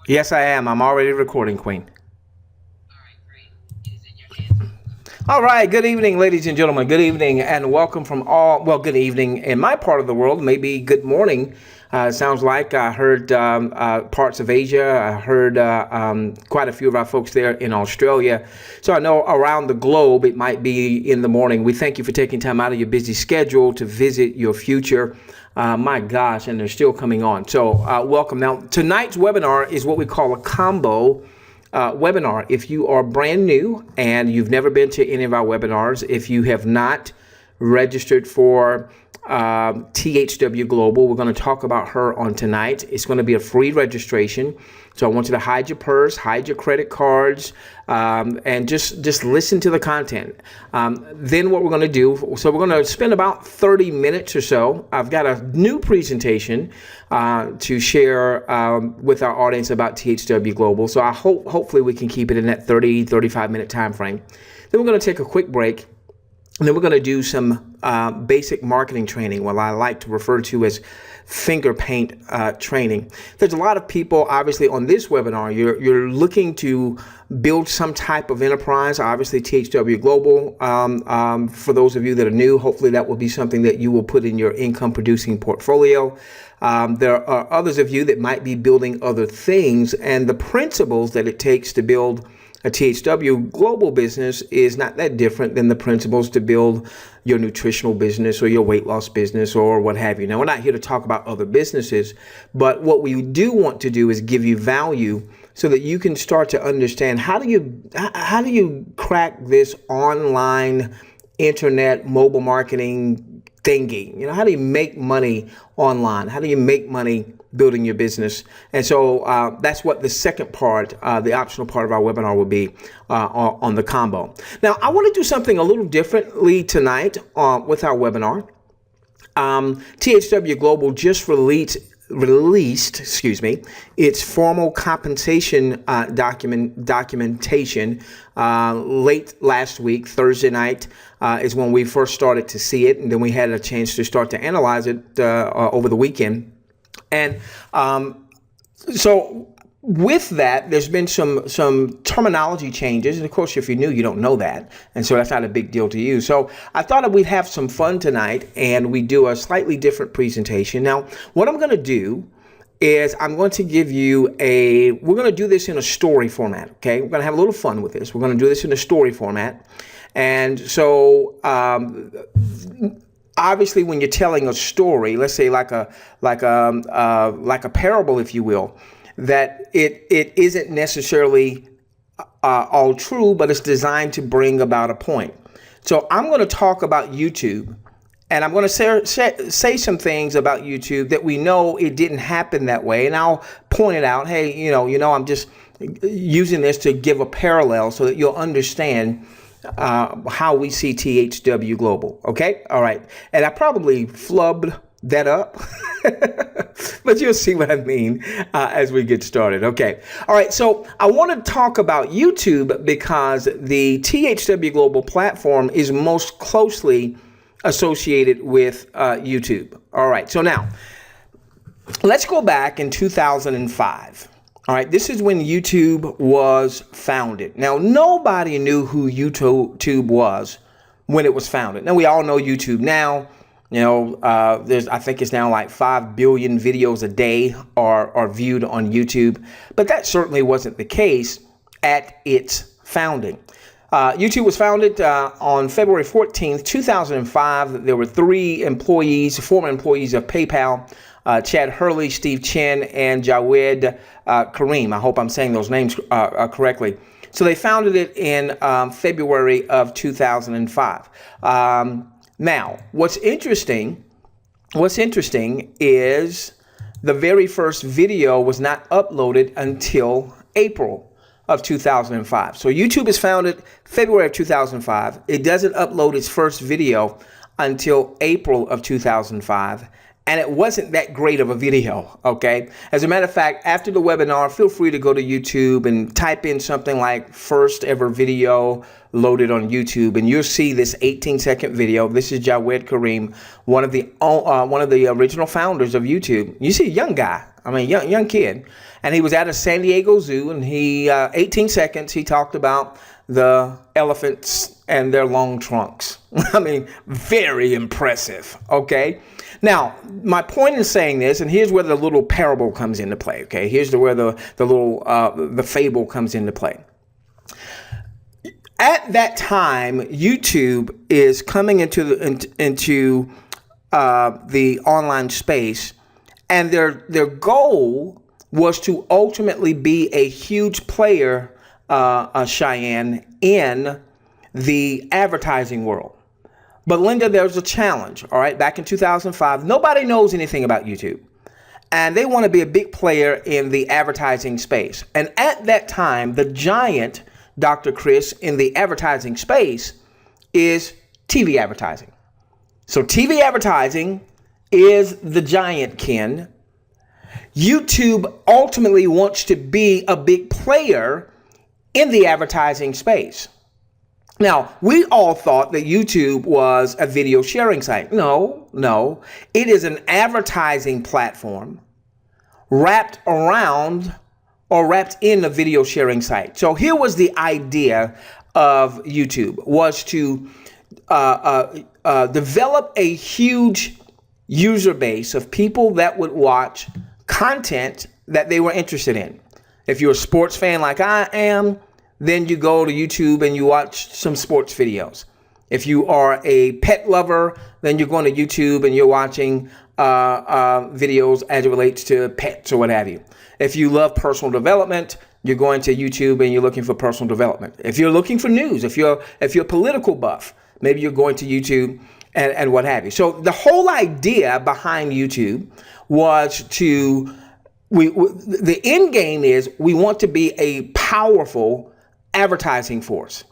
Yes, I am. I'm already recording, Queen. All right. Good evening, ladies and gentlemen. Good evening and welcome from good evening in my part of the world. Maybe good morning. Sounds like I heard parts of Asia. I heard quite a few of our folks there in Australia. So I know around the globe it might be in the morning. We thank you for taking time out of your busy schedule to visit your future. My gosh, and they're still coming on. So welcome. Now, tonight's webinar is what we call a combo webinar. If you are brand new and you've never been to any of our webinars, if you have not registered for THW Global, we're going to talk about her on tonight. It's going to be a free registration. So I want you to hide your purse, hide your credit cards, and just listen to the content. Then what we're going to do, so we're going to spend about 30 minutes or so. I've got a new presentation to share with our audience about THW Global. So I hopefully we can keep it in that 35 minute time frame. Then we're going to take a quick break. And then we're going to do some basic marketing training, what I like to refer to as finger paint training. There's a lot of people, obviously, on this webinar. You're looking to build some type of enterprise. Obviously, THW Global. For those of you that are new, hopefully that will be something that you will put in your income-producing portfolio. There are others of you that might be building other things, and the principles that it takes to build a THW Global business is not that different than the principles to build your nutritional business or your weight loss business or what have you. Now, we're not here to talk about other businesses, but what we do want to do is give you value so that you can start to understand how do you crack this online internet mobile marketing thingy. How do you make money online? How do you make money building your business? And so that's what the second part, the optional part of our webinar will be on the combo. Now, I want to do something a little differently tonight with our webinar. THW Global just released its formal compensation documentation late last week. Thursday night is when we first started to see it, and then we had a chance to start to analyze it over the weekend. And so with that, there's been some terminology changes. And of course, if you're new, you don't know that. And so that's not a big deal to you. So I thought that we'd have some fun tonight and we do a slightly different presentation. Now, what I'm going to do is I'm going to give you we're going to do this in a story format. Okay. We're going to have a little fun with this. We're going to do this in a story format. And so, obviously, when you're telling a story, let's say like a parable, if you will, that it isn't necessarily all true, but it's designed to bring about a point. So I'm going to talk about YouTube, and I'm going to say some things about YouTube that we know it didn't happen that way, and I'll point it out. Hey, I'm just using this to give a parallel so that you'll understand how we see THW Global. Okay. All right. And I probably flubbed that up, but you'll see what I mean as we get started. Okay. All right. So I want to talk about YouTube because the THW Global platform is most closely associated with YouTube. All right. So now let's go back in 2005. All right, this is when YouTube was founded. Now, nobody knew who YouTube was when it was founded. Now, we all know YouTube now. I think it's now like 5 billion videos a day are viewed on YouTube. But that certainly wasn't the case at its founding. YouTube was founded on February 14th, 2005. There were former employees of PayPal, Chad Hurley, Steve Chen, and Jawed Karim. I hope I'm saying those names correctly. So they founded it in February of 2005. Now, what's interesting is the very first video was not uploaded until April of 2005. So YouTube is founded February of 2005. It doesn't upload its first video until April of 2005. And it wasn't that great of a video, okay? As a matter of fact, after the webinar, feel free to go to YouTube and type in something like first ever video loaded on YouTube, and you'll see this 18-second video. This is Jawed Karim, one of the original founders of YouTube. You see a young guy, young kid. And he was at a San Diego zoo, and 18 seconds, he talked about the elephants and their long trunks. I mean, very impressive, okay? Now, my point in saying this, and here's where the little parable comes into play, okay? Here's where the fable comes into play. At that time, YouTube is coming into the online space, and their goal was to ultimately be a huge player, Cheyenne, in the advertising world. But Linda, there's a challenge, all right? Back in 2005, nobody knows anything about YouTube, and they want to be a big player in the advertising space. And at that time, the giant, Dr. Chris, in the advertising space is TV advertising. So TV advertising is the giant, Ken. YouTube ultimately wants to be a big player in the advertising space. Now, we all thought that YouTube was a video sharing site. No. It is an advertising platform wrapped around or wrapped in a video sharing site. So here was the idea of YouTube, was to develop a huge user base of people that would watch content that they were interested in. If you're a sports fan like I am, then you go to YouTube and you watch some sports videos. If you are a pet lover, then you're going to YouTube and you're watching videos as it relates to pets or what have you. If you love personal development, you're going to YouTube and you're looking for personal development. If you're looking for news, if you're a political buff, maybe you're going to YouTube and what have you. So the whole idea behind YouTube was the end game is we want to be a powerful advertising force.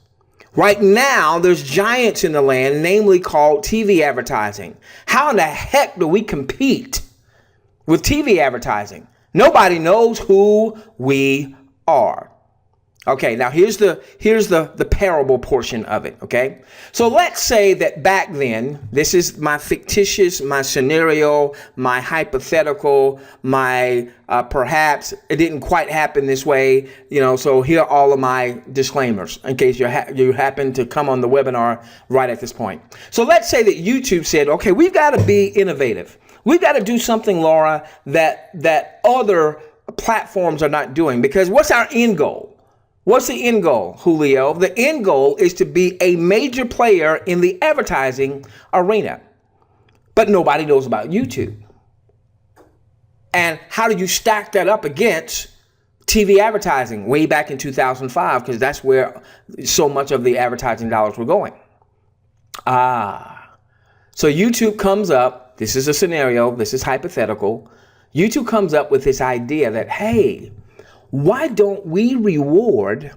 Right now, there's giants in the land, namely called TV advertising. How in the heck do we compete with TV advertising? Nobody knows who we are. Okay, now here's the parable portion of it, okay? So let's say that back then, this is my scenario, my hypothetical, my perhaps it didn't quite happen this way, so here are all of my disclaimers in case you happen to come on the webinar right at this point. So let's say that YouTube said, okay, we've got to be innovative. We've got to do something, Laura, that other platforms are not doing, because what's our end goal? What's the end goal, Julio? The end goal is to be a major player in the advertising arena. But nobody knows about YouTube. And how do you stack that up against TV advertising way back in 2005? Because that's where so much of the advertising dollars were going. So YouTube comes up. This is a scenario. This is hypothetical. YouTube comes up with this idea that, hey, why don't we reward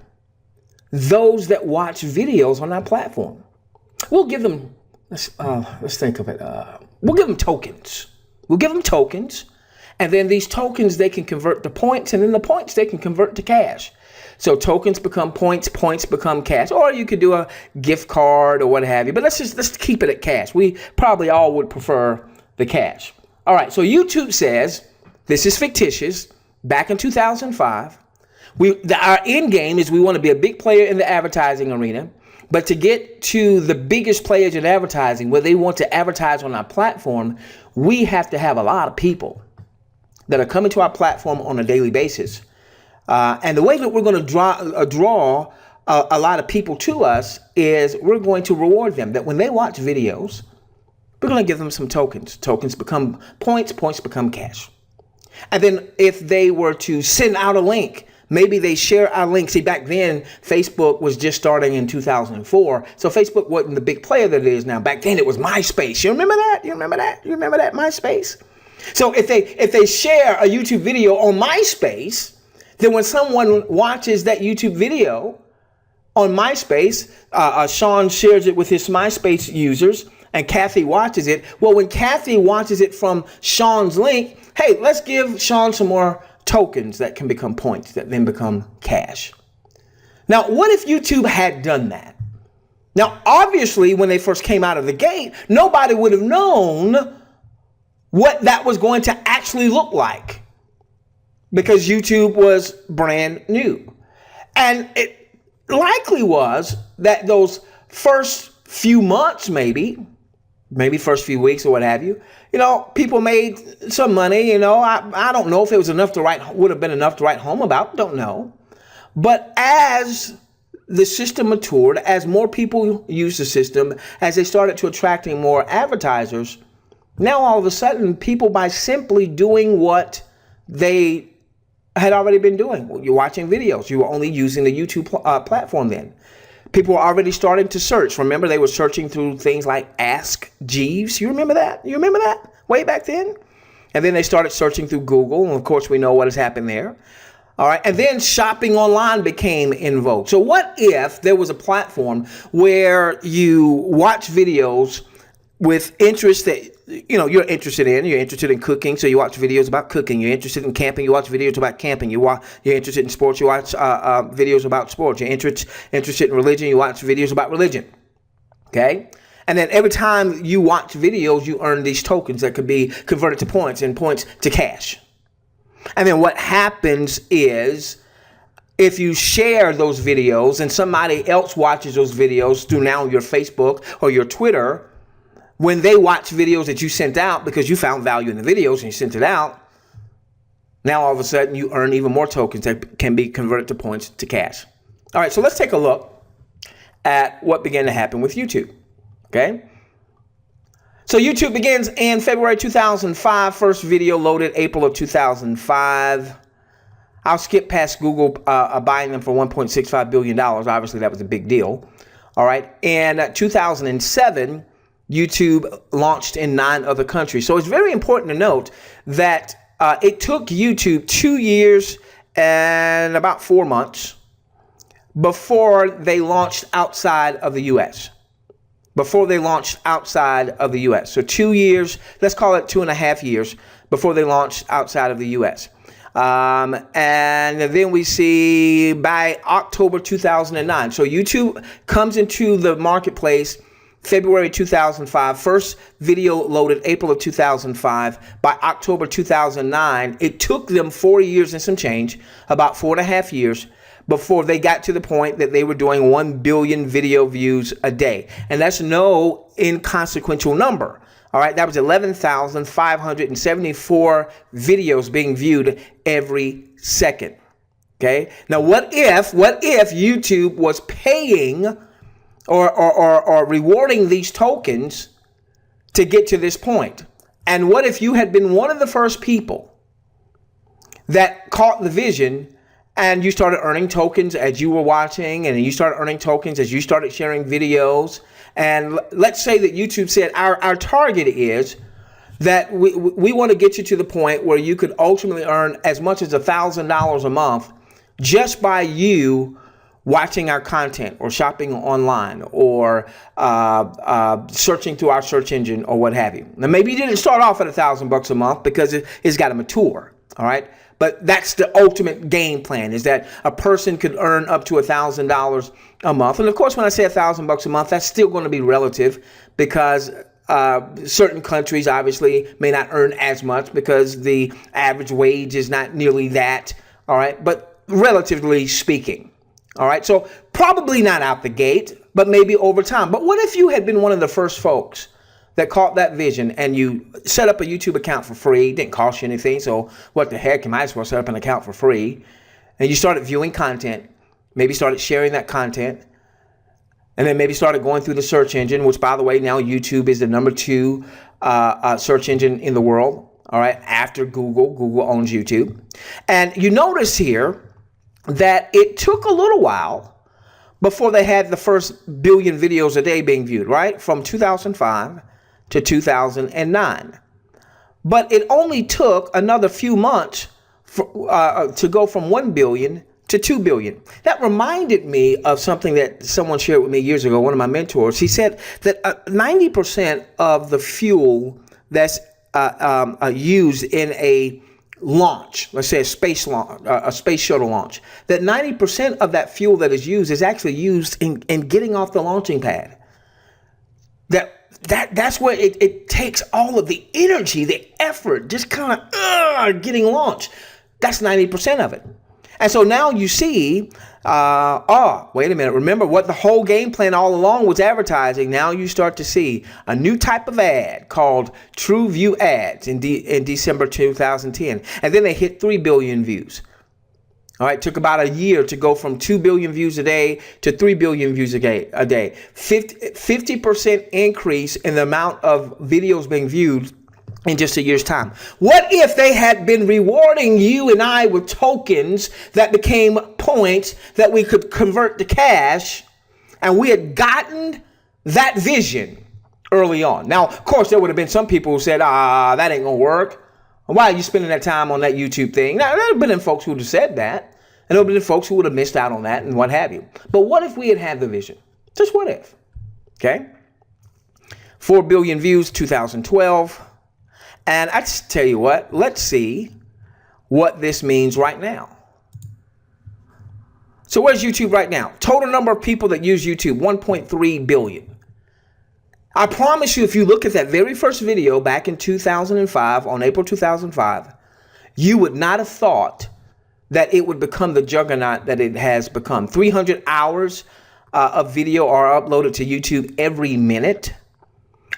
those that watch videos on our platform? We'll give them, let's think of it. We'll give them tokens. And then these tokens, they can convert to points, and then the points, they can convert to cash. So tokens become points, points become cash, or you could do a gift card or what have you. But let's keep it at cash. We probably all would prefer the cash. All right, so YouTube says, this is fictitious. Back in 2005, our end game is we want to be a big player in the advertising arena, but to get to the biggest players in advertising, where they want to advertise on our platform, we have to have a lot of people that are coming to our platform on a daily basis. And the way that we're going to draw a lot of people to us is we're going to reward them, that when they watch videos, we're going to give them some tokens. Tokens become points, points become cash. And then if they were to send out a link, maybe they share our link. See, back then, Facebook was just starting in 2004. So Facebook wasn't the big player that it is now. Back then, it was MySpace. You remember that? You remember that, MySpace? So if they share a YouTube video on MySpace, then when someone watches that YouTube video on MySpace, Sean shares it with his MySpace users, and Kathy watches it. Well, when Kathy watches it from Sean's link, hey, let's give Sean some more tokens that can become points that then become cash. Now, what if YouTube had done that? Now, obviously, when they first came out of the gate, nobody would have known what that was going to actually look like, because YouTube was brand new. And it likely was that those first few months, maybe first few weeks or what have you, people made some money. I don't know if it was enough to would have been enough to write home about. Don't know. But as the system matured, as more people used the system, as they started to attracting more advertisers, now all of a sudden, people, by simply doing what they had already been doing, you're watching videos, you were only using the YouTube platform then. People were already starting to search. Remember, they were searching through things like Ask Jeeves. You remember that? You remember that way back then? And then they started searching through Google. And of course, we know what has happened there. All right. And then shopping online became in vogue. So what if there was a platform where you watch videos with interest that you're interested in? You're interested in cooking, so you watch videos about cooking. You're interested in camping, you watch videos about camping. You're interested in sports, you watch videos about sports. You're interested in religion, you watch videos about religion. Okay? And then every time you watch videos, you earn these tokens that could be converted to points and points to cash. And then what happens is, if you share those videos and somebody else watches those videos through now your Facebook or your Twitter, when they watch videos that you sent out because you found value in the videos and you sent it out, now all of a sudden you earn even more tokens that can be converted to points to cash. All right, so let's take a look at what began to happen with YouTube. Okay? So YouTube begins in February 2005. First video loaded April of 2005. I'll skip past Google buying them for $1.65 billion. Obviously, that was a big deal. All right. In 2007, YouTube launched in 9 other countries. So it's very important to note that it took YouTube 2 years and about 4 months before they launched outside of the U.S. So 2 years, let's call it 2.5 years before they launched outside of the U.S. And then we see by October 2009. So YouTube comes into the marketplace February 2005. First video loaded April of 2005. By October 2009, it took them 4 years and some change, about 4.5 years, before they got to the point that they were doing 1 billion video views a day. And that's no inconsequential number. All right, that was 11,574 videos being viewed every second. Okay, now what if YouTube was paying or rewarding these tokens to get to this point? And what if you had been one of the first people that caught the vision and you started earning tokens as you were watching, and you started earning tokens as you started sharing videos? And let's say that YouTube said, our target is that we want to get you to the point where you could ultimately earn as much as $1,000 a month just by you watching our content or shopping online or searching through our search engine or what have you. Now, maybe you didn't start off at $1,000 a month because it's got to mature. All right. But that's the ultimate game plan, is that a person could earn up to $1,000 a month. And of course, when I say $1,000 a month, that's still going to be relative, because certain countries obviously may not earn as much because the average wage is not nearly that. All right. But relatively speaking. All right. So probably not out the gate, but maybe over time. But what if you had been one of the first folks that caught that vision and you set up a YouTube account for free? It didn't cost you anything. So what the heck, you might as well set up an account for free. And you started viewing content, maybe started sharing that content, and then maybe started going through the search engine, which, by the way, now YouTube is the number 2 search engine in the world. All right. After Google. Google owns YouTube. And you notice here that it took a little while before they had the first billion videos a day being viewed, right? From 2005 to 2009. But it only took another few months to go from 1 billion to 2 billion. That reminded me of something that someone shared with me years ago, one of my mentors. He said that 90% of the fuel that's used in a launch, let's say a space shuttle launch, that 90% of that fuel that is used is actually used in getting off the launching pad. That's where it takes all of the energy, the effort, just kind of getting launched. That's 90% of it. And so now you see, wait a minute. Remember what the whole game plan all along was advertising. Now you start to see a new type of ad called True View ads in December 2010. And then they hit 3 billion views. All right, took about a year to go from 2 billion views a day to 3 billion views a day. 50% increase in the amount of videos being viewed in just a year's time. What if they had been rewarding you and I with tokens that became points that we could convert to cash, and we had gotten that vision early on? Now, of course, there would have been some people who said, that ain't gonna work. Why are you spending that time on that YouTube thing? Now, there have been folks who would have said that, and there would have been folks who would have missed out on that and what have you. But what if we had had the vision? Just what if? Okay. 4 billion views, 2012. And I just tell you what, let's see what this means right now. So where's YouTube right now? Total number of people that use YouTube, 1.3 billion. I promise you, if you look at that very first video back in 2005, on April 2005, you would not have thought that it would become the juggernaut that it has become. 300 hours of video are uploaded to YouTube every minute.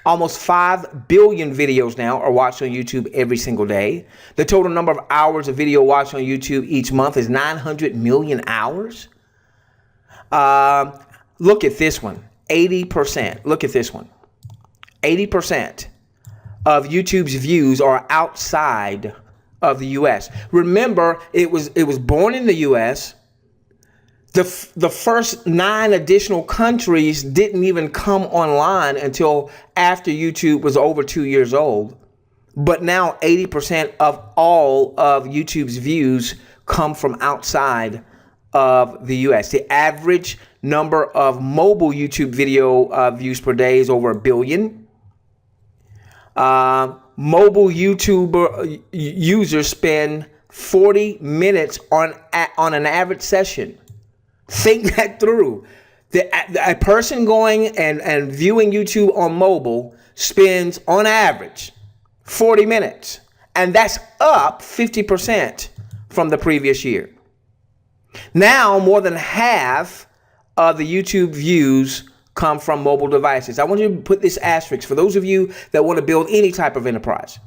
Almost 5 billion videos now are watched on YouTube every single day. The total number of hours of video watched on YouTube each month is 900 million hours. Look at this one, 80%. Look at this one. 80% of YouTube's views are outside of the US. Remember, it was born in the US. The first 9 additional countries didn't even come online until after YouTube was over 2 years old. But now 80% of all of YouTube's views come from outside of the US. The average number of mobile YouTube video views per day is over 1 billion. Mobile YouTuber users spend 40 minutes on an average session. Think that through. A person going and viewing YouTube on mobile spends on average 40 minutes. And that's up 50% from the previous year. Now, more than half of the YouTube views come from mobile devices. I want you to put this asterisk for those of you that want to build any type of enterprise.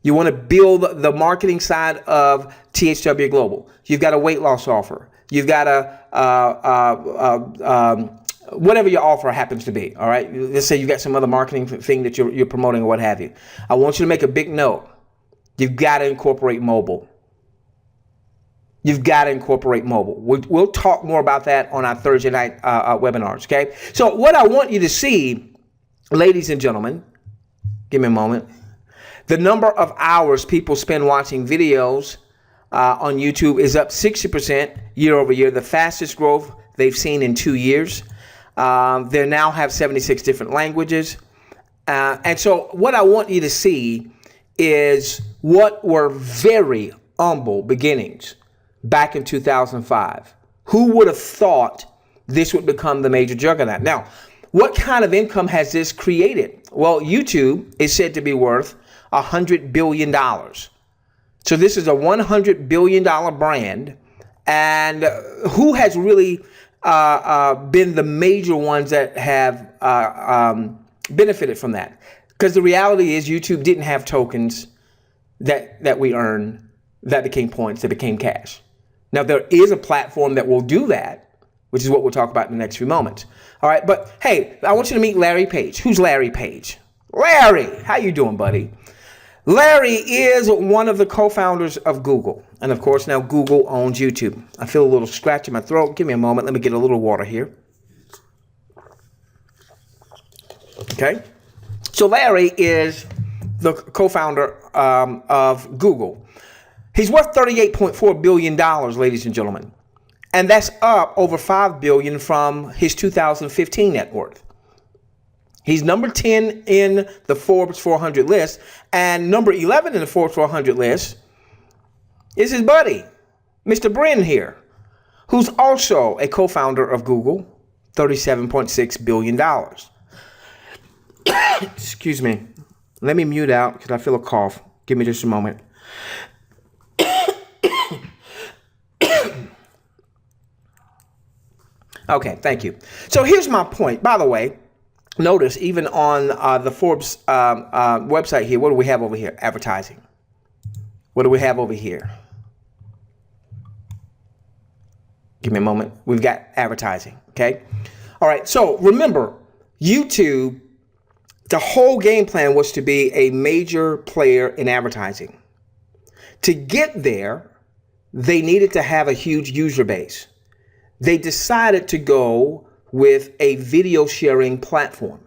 You want to build the marketing side of THW Global. You've got a weight loss offer. You've got whatever your offer happens to be. All right. Let's say you got some other marketing thing that you're promoting or what have you. I want you to make a big note. You've got to incorporate mobile. You've got to incorporate mobile. We'll talk more about that on our Thursday night webinars. Okay. So what I want you to see, ladies and gentlemen, give me a moment. The number of hours people spend watching videos on YouTube is up 60% year over year, the fastest growth they've seen in 2 years. They now have 76 different languages. And so what I want you to see is what were very humble beginnings back in 2005. Who would have thought this would become the major juggernaut? Now, what kind of income has this created? Well, YouTube is said to be worth $100 billion. So this is a $100 billion brand. And who has really been the major ones that have benefited from that? Because the reality is YouTube didn't have tokens that we earn that became points, that became cash. Now, there is a platform that will do that, which is what we'll talk about in the next few moments. All right. But hey, I want you to meet Larry Page. Who's Larry Page? Larry, how you doing, buddy? Larry is one of the co-founders of Google. And of course, now Google owns YouTube. I feel a little scratch in my throat. Give me a moment. Let me get a little water here. Okay. So Larry is the co-founder of Google. He's worth $38.4 billion, ladies and gentlemen. And that's up over $5 billion from his 2015 net worth. He's number 10 in the Forbes 400 list, and number 11 in the Forbes 400 list is his buddy, Mr. Brin here, who's also a co-founder of Google, $37.6 billion. Excuse me. Let me mute out because I feel a cough. Give me just a moment. Okay, thank you. So here's my point. By the way, notice even on the Forbes website here, what do we have over here? Advertising. What do we have over here? Give me a moment. We've got advertising. Okay. All right. So remember, YouTube, the whole game plan was to be a major player in advertising. To get there, they needed to have a huge user base. They decided to go with a video sharing platform.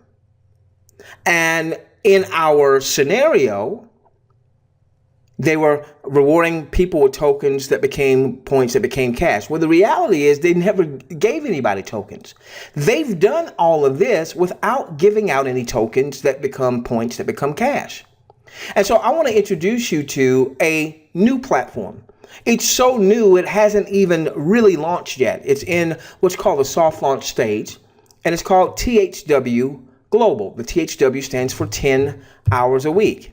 And in our scenario, they were rewarding people with tokens that became points that became cash. Well, the reality is they never gave anybody tokens. They've done all of this without giving out any tokens that become points that become cash. And so I want to introduce you to a new platform. It's so new, it hasn't even really launched yet. It's in what's called the soft launch stage, and it's called THW Global. The THW stands for 10 hours a week.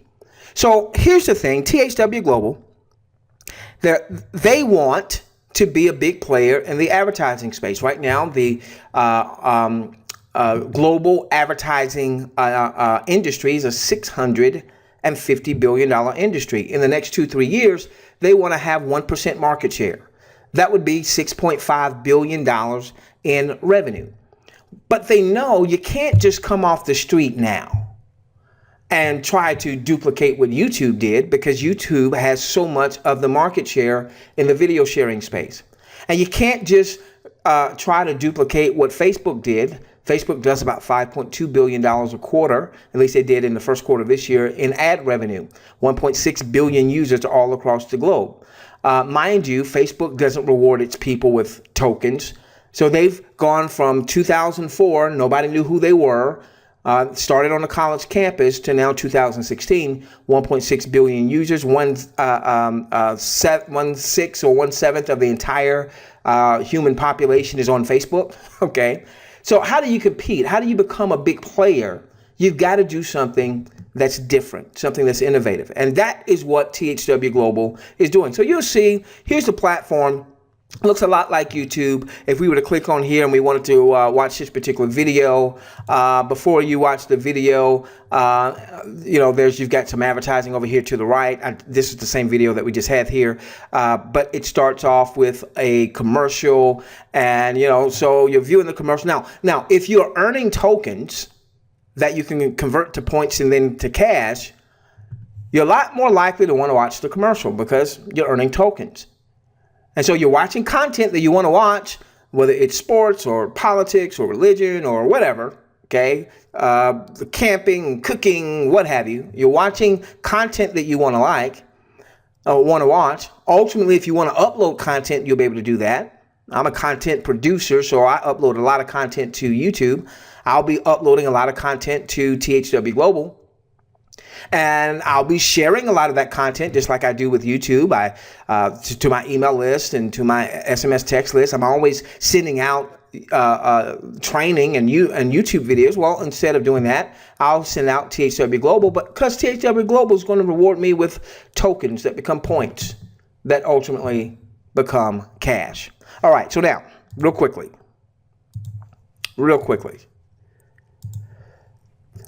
So here's the thing, THW Global, they want to be a big player in the advertising space. Right now, the global advertising industry is a $650 billion industry. In the next 2-3 years, they want to have 1% market share. That would be $6.5 billion in revenue. But they know you can't just come off the street now and try to duplicate what YouTube did, because YouTube has so much of the market share in the video sharing space. And you can't just try to duplicate what Facebook did. Facebook does about $5.2 billion a quarter, at least they did in the first quarter of this year, in ad revenue. 1.6 billion users all across the globe. Mind you, Facebook doesn't reward its people with tokens. So they've gone from 2004, nobody knew who they were, started on a college campus, to now 2016, 1.6 billion users, 1/6 or 1/7 of the entire human population is on Facebook. Okay. So how do you compete? How do you become a big player? You've got to do something that's different, something that's innovative. And that is what THW Global is doing. So you'll see, here's the platform. Looks a lot like YouTube. If we were to click on here and we wanted to watch this particular video, before you watch the video, you've got some advertising over here to the right. This is the same video that we just had here, but it starts off with a commercial, and so you're viewing the commercial. Now, if you're earning tokens that you can convert to points and then to cash, you're a lot more likely to want to watch the commercial because you're earning tokens. And so you're watching content that you want to watch, whether it's sports or politics or religion or whatever, okay? Camping, cooking, what have you. You're watching content that you want to like or want to watch. Ultimately, if you want to upload content, you'll be able to do that. I'm a content producer, so I upload a lot of content to YouTube. I'll be uploading a lot of content to THW Global. And I'll be sharing a lot of that content just like I do with YouTube. To my email list and to my SMS text list. I'm always sending out training and YouTube videos. Well, instead of doing that, I'll send out THW Global, but because THW Global is going to reward me with tokens that become points that ultimately become cash. All right, so now, real quickly.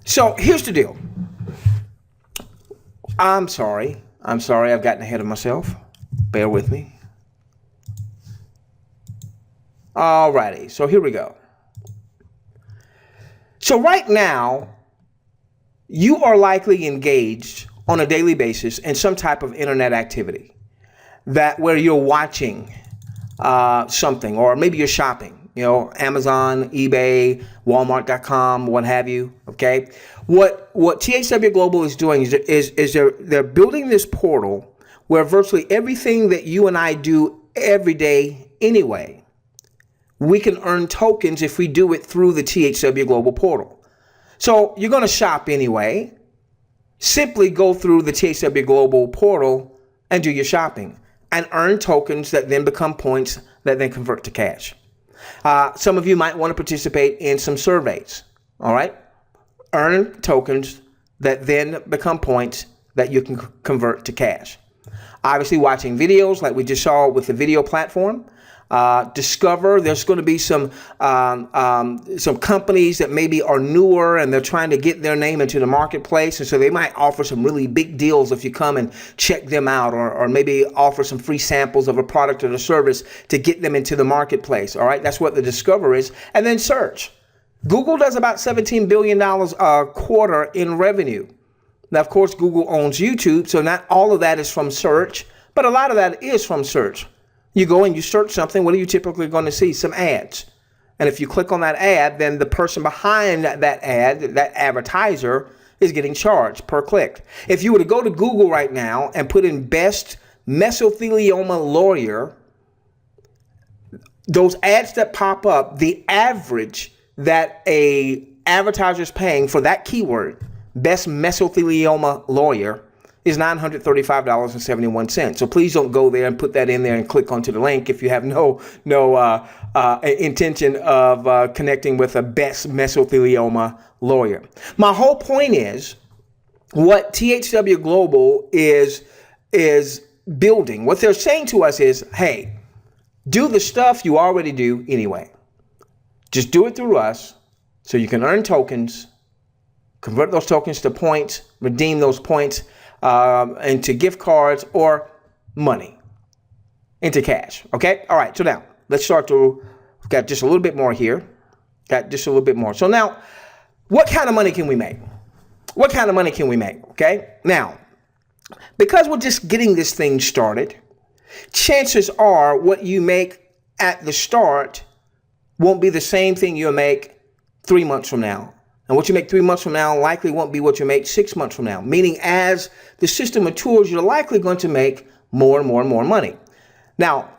So here's the deal. I'm sorry, I've gotten ahead of myself. Bear with me. Alrighty, so here we go. So right now, you are likely engaged on a daily basis in some type of internet activity where you're watching something, or maybe you're shopping. Amazon, eBay, Walmart.com, what have you. Okay. What THW Global is doing is they're building this portal where virtually everything that you and I do every day anyway, we can earn tokens if we do it through the THW Global portal. So you're going to shop anyway. Simply go through the THW Global portal and do your shopping and earn tokens that then become points that then convert to cash. Some of you might want to participate in some surveys. All right. Earn tokens that then become points that you can convert to cash. Obviously, watching videos like we just saw with the video platform. discover. There's going to be some companies that maybe are newer and they're trying to get their name into the marketplace. And so they might offer some really big deals if you come and check them out, or maybe offer some free samples of a product or a service to get them into the marketplace. All right. That's what the discover is. And then search. Google does about $17 billion a quarter in revenue. Now, of course, Google owns YouTube, so not all of that is from search, but a lot of that is from search. You go and you search something, what are you typically going to see? Some ads. And if you click on that ad, then the person behind that ad, that advertiser, is getting charged per click. If you were to go to Google right now and put in best mesothelioma lawyer, those ads that pop up, the average that a advertiser is paying for that keyword, best mesothelioma lawyer, is $935.71. So please don't go there and put that in there and click onto the link if you have no intention of connecting with a best mesothelioma lawyer. My whole point is what THW Global is building. What they're saying to us is, hey, do the stuff you already do anyway. Just do it through us so you can earn tokens, convert those tokens to points, redeem those points into gift cards or money, into cash. Okay. All right. So now let's start to, got just a little bit more here. Got just a little bit more. So now, what kind of money can we make? What kind of money can we make? Okay. Now, because we're just getting this thing started, chances are what you make at the start won't be the same thing you'll make 3 months from now. And what you make 3 months from now likely won't be what you make 6 months from now. Meaning as the system matures, you're likely going to make more and more and more money. Now,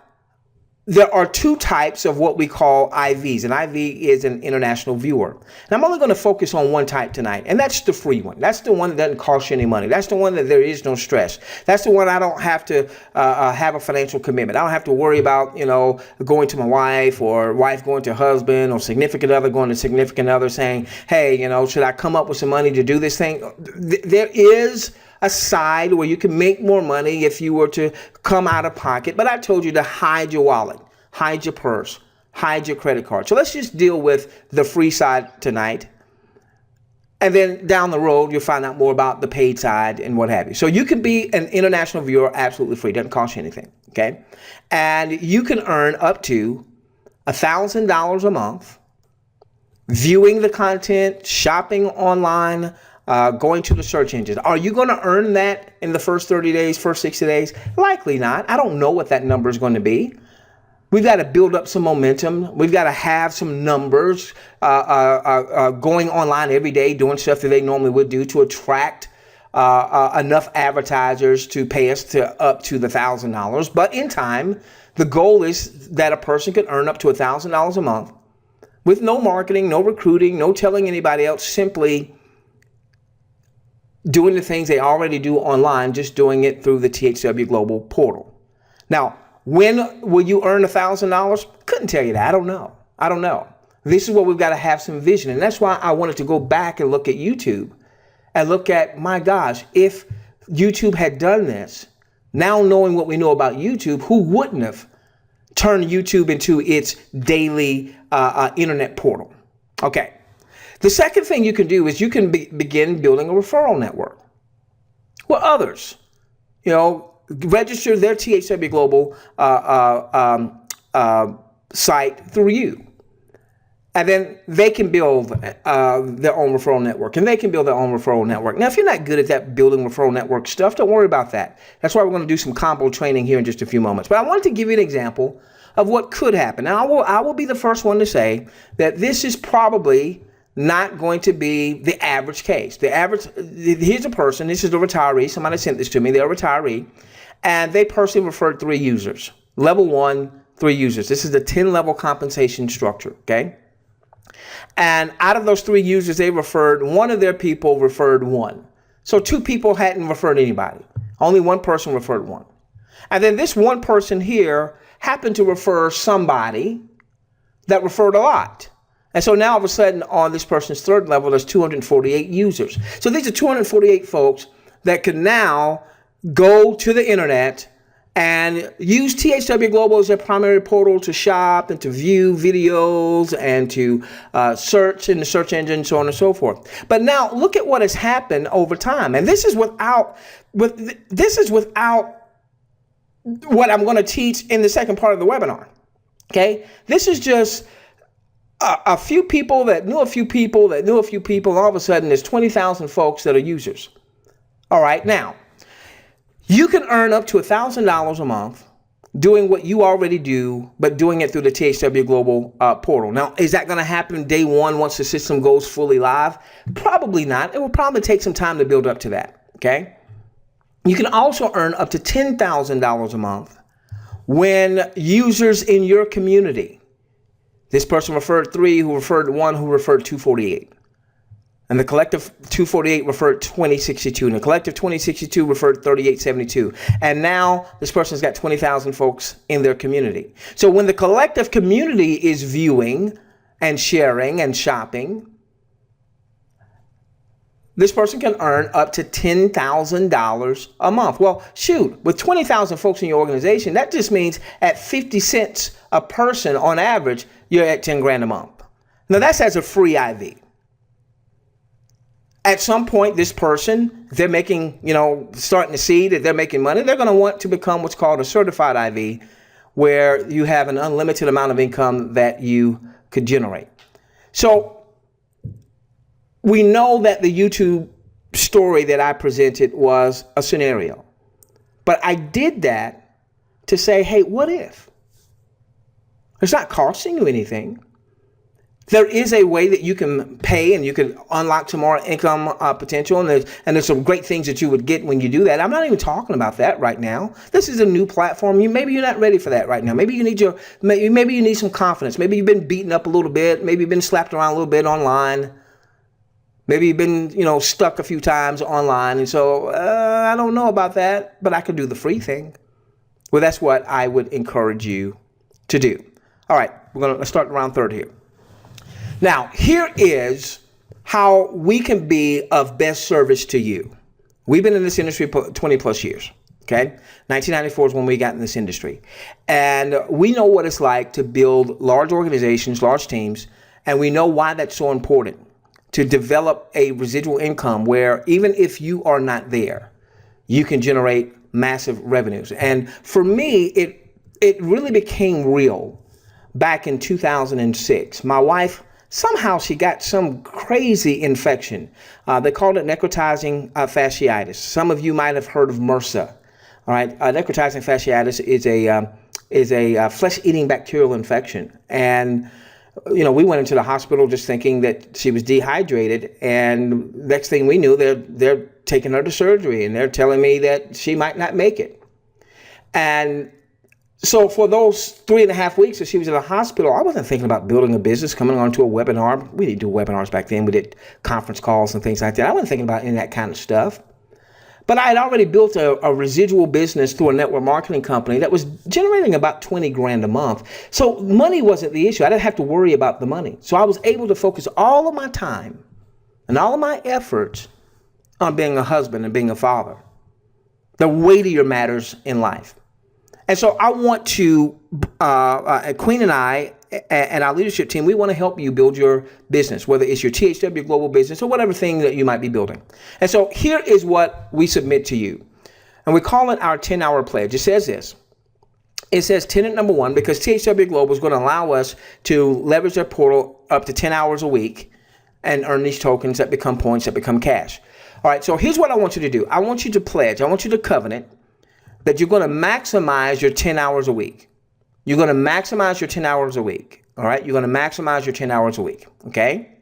there are two types of what we call IVs. An IV is an international viewer. And I'm only going to focus on one type tonight, and that's the free one. That's the one that doesn't cost you any money. That's the one that there is no stress. That's the one I don't have to have a financial commitment. I don't have to worry about, going to my wife, or wife going to husband, or significant other going to significant other saying, hey, should I come up with some money to do this thing? There is a side where you can make more money if you were to come out of pocket. But I told you to hide your wallet, hide your purse, hide your credit card. So let's just deal with the free side tonight. And then down the road, you'll find out more about the paid side and what have you. So you can be an international viewer absolutely free. Doesn't cost you anything. Okay. And you can earn up to $1,000 a month viewing the content, shopping online, going to the search engines. Are you going to earn that in the first 30 days, first 60 days? Likely not. I don't know what that number is going to be. We've got to build up some momentum. We've got to have some numbers going online every day, doing stuff that they normally would do to attract enough advertisers to pay us to up to the $1,000. But in time, the goal is that a person can earn up to $1,000 a month with no marketing, no recruiting, no telling anybody else, simply doing the things they already do online, just doing it through the THW Global portal. Now, when will you earn $1,000? Couldn't tell you that. I don't know. This is where we've got to have some vision. And that's why I wanted to go back and look at YouTube and look at, my gosh, if YouTube had done this, now knowing what we know about YouTube, who wouldn't have turned YouTube into its daily internet portal? Okay. The second thing you can do is you can begin building a referral network where others, register their THW Global site through you. And then they can build their own referral network, and they can build their own referral network. Now, if you're not good at that building referral network stuff, don't worry about that. That's why we're going to do some combo training here in just a few moments. But I wanted to give you an example of what could happen. Now, I will be the first one to say that this is probably not going to be the average case. Here's a person, this is a retiree, somebody sent this to me, they're a retiree, and they personally referred 3 users. Level 1, 3 users. This is the 10-level compensation structure, okay? And out of those 3 users they referred, one of their people referred 1. So 2 people hadn't referred anybody. Only 1 person referred 1. And then this 1 person here happened to refer somebody that referred a lot. And so now all of a sudden on this person's 3rd level, there's 248 users. So these are 248 folks that can now go to the internet and use THW Global as their primary portal to shop and to view videos and to search in the search engine, so on and so forth. But now look at what has happened over time. And this is without what I'm going to teach in the second part of the webinar. Okay, this is just a few people that knew a few people that knew a few people, and all of a sudden there's 20,000 folks that are users. All right, now you can earn up to $1,000 a month doing what you already do, but doing it through the THW Global portal. Now, is that going to happen day one once the system goes fully live? Probably not. It will probably take some time to build up to that. Okay. You can also earn up to $10,000 a month when users in your community, this person referred 3, who referred 1, who referred 248. And the collective 248 referred 2062. And the collective 2062 referred 3872. And now this person's got 20,000 folks in their community. So when the collective community is viewing and sharing and shopping, this person can earn up to $10,000 a month. Well, shoot, with 20,000 folks in your organization, that just means at 50 cents a person on average, you're at 10 grand a month. Now that's as a free IV. At some point, this person, they're making, starting to see that they're making money. They're going to want to become what's called a certified IV, where you have an unlimited amount of income that you could generate. So we know that the YouTube story that I presented was a scenario, but I did that to say, hey, what if? It's not costing you anything. There is a way that you can pay and you can unlock some more income potential, and there's some great things that you would get when you do that. I'm not even talking about that right now. This is a new platform. Maybe you're not ready for that right now. Maybe you need maybe you need some confidence. Maybe you've been beaten up a little bit. Maybe you've been slapped around a little bit online. Maybe you've been, stuck a few times online. And so I don't know about that, but I could do the free thing. Well, that's what I would encourage you to do. All right, let's start round third here. Now, here is how we can be of best service to you. We've been in this industry 20 plus years. Okay. 1994 is when we got in this industry. And we know what it's like to build large organizations, large teams. And we know why that's so important, to develop a residual income where even if you are not there, you can generate massive revenues. And for me, it really became real back in 2006. My wife, somehow she got some crazy infection. They called it necrotizing fasciitis. Some of you might have heard of MRSA. All right, necrotizing fasciitis is a flesh-eating bacterial infection. And we went into the hospital just thinking that she was dehydrated, and next thing we knew, they're taking her to surgery, and they're telling me that she might not make it. And so for those 3.5 weeks that she was in the hospital, I wasn't thinking about building a business, coming on to a webinar. We didn't do webinars back then. We did conference calls and things like that. I wasn't thinking about any of that kind of stuff. But I had already built a residual business through a network marketing company that was generating about 20 grand a month. So money wasn't the issue. I didn't have to worry about the money. So I was able to focus all of my time and all of my efforts on being a husband and being a father, the weightier matters in life. And so I want to, Queen and I and our leadership team, we want to help you build your business, whether it's your THW Global business or whatever thing that you might be building. And so here is what we submit to you. And we call it our 10-hour pledge. It says this. It says tenant number 1, because THW Global is going to allow us to leverage their portal up to 10 hours a week and earn these tokens that become points, that become cash. All right, so here's what I want you to do. I want you to pledge. I want you to covenant that you're going to maximize your 10 hours a week. You're going to maximize your 10 hours a week. All right. You're going to maximize your 10 hours a week. Okay.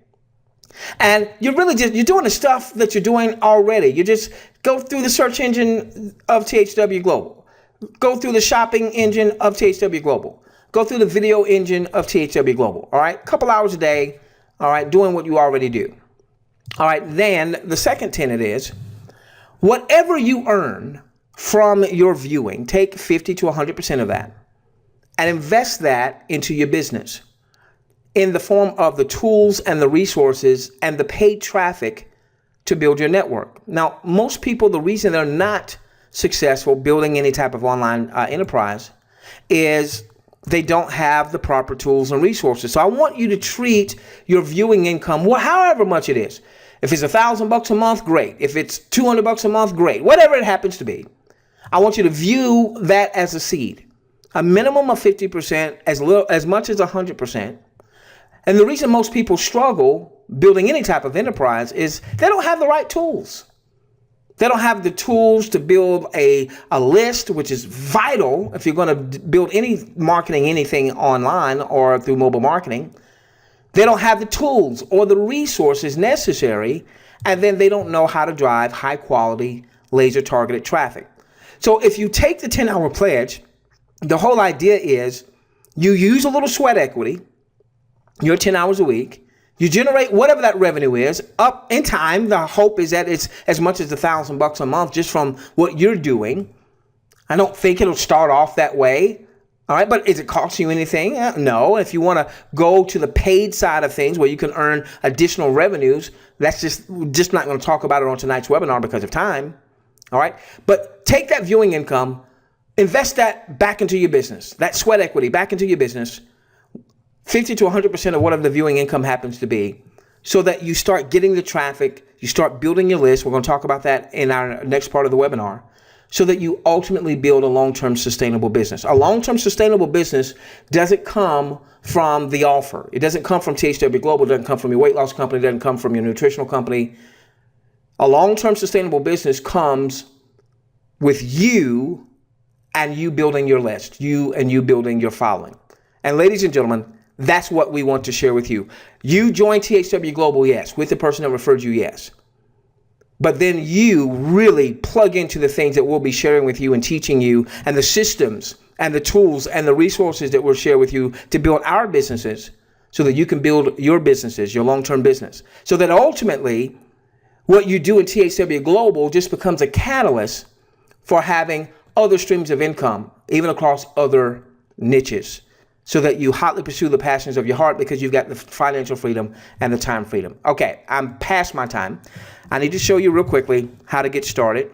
And you're doing the stuff that you're doing already. You just go through the search engine of THW Global, go through the shopping engine of THW Global, go through the video engine of THW Global. All right. A couple hours a day. All right. Doing what you already do. All right. Then the second tenet is whatever you earn from your viewing, take 50 to 100% of that and invest that into your business in the form of the tools and the resources and the paid traffic to build your network. Now, most people, the reason they're not successful building any type of online enterprise is they don't have the proper tools and resources. So I want you to treat your viewing income, however much it is. If it's $1,000 a month, great. If it's $200 a month, great. Whatever it happens to be, I want you to view that as a seed. A minimum of 50%, as much as 100%. And the reason most people struggle building any type of enterprise is they don't have the right tools. They don't have the tools to build a list, which is vital if you're going to build any marketing, anything online or through mobile marketing. They don't have the tools or the resources necessary, and then they don't know how to drive high quality, laser targeted traffic. So if you take the 10-hour pledge, the whole idea is you use a little sweat equity, your 10 hours a week, you generate whatever that revenue is up in time. The hope is that it's as much as $1,000 a month just from what you're doing. I don't think it'll start off that way. All right, but is it costing you anything? No. If you want to go to the paid side of things where you can earn additional revenues, that's just not going to talk about it on tonight's webinar because of time. All right, but take that viewing income, invest that back into your business, that sweat equity back into your business, 50 to 100% of whatever the viewing income happens to be, so that you start getting the traffic, you start building your list. We're going to talk about that in our next part of the webinar, so that you ultimately build a long-term sustainable business. A long-term sustainable business doesn't come from the offer. It doesn't come from THW Global. It doesn't come from your weight loss company. It doesn't come from your nutritional company. A long-term sustainable business comes with you and you building your list, you building your following. And ladies and gentlemen, that's what we want to share with you. You join THW Global, yes, with the person that referred you, yes. But then you really plug into the things that we'll be sharing with you and teaching you, and the systems and the tools and the resources that we'll share with you to build our businesses, so that you can build your businesses, your long-term business. So that ultimately what you do in THW Global just becomes a catalyst for having other streams of income, even across other niches, so that you hotly pursue the passions of your heart because you've got the financial freedom and the time freedom. Okay, I'm past my time. I need to show you real quickly how to get started.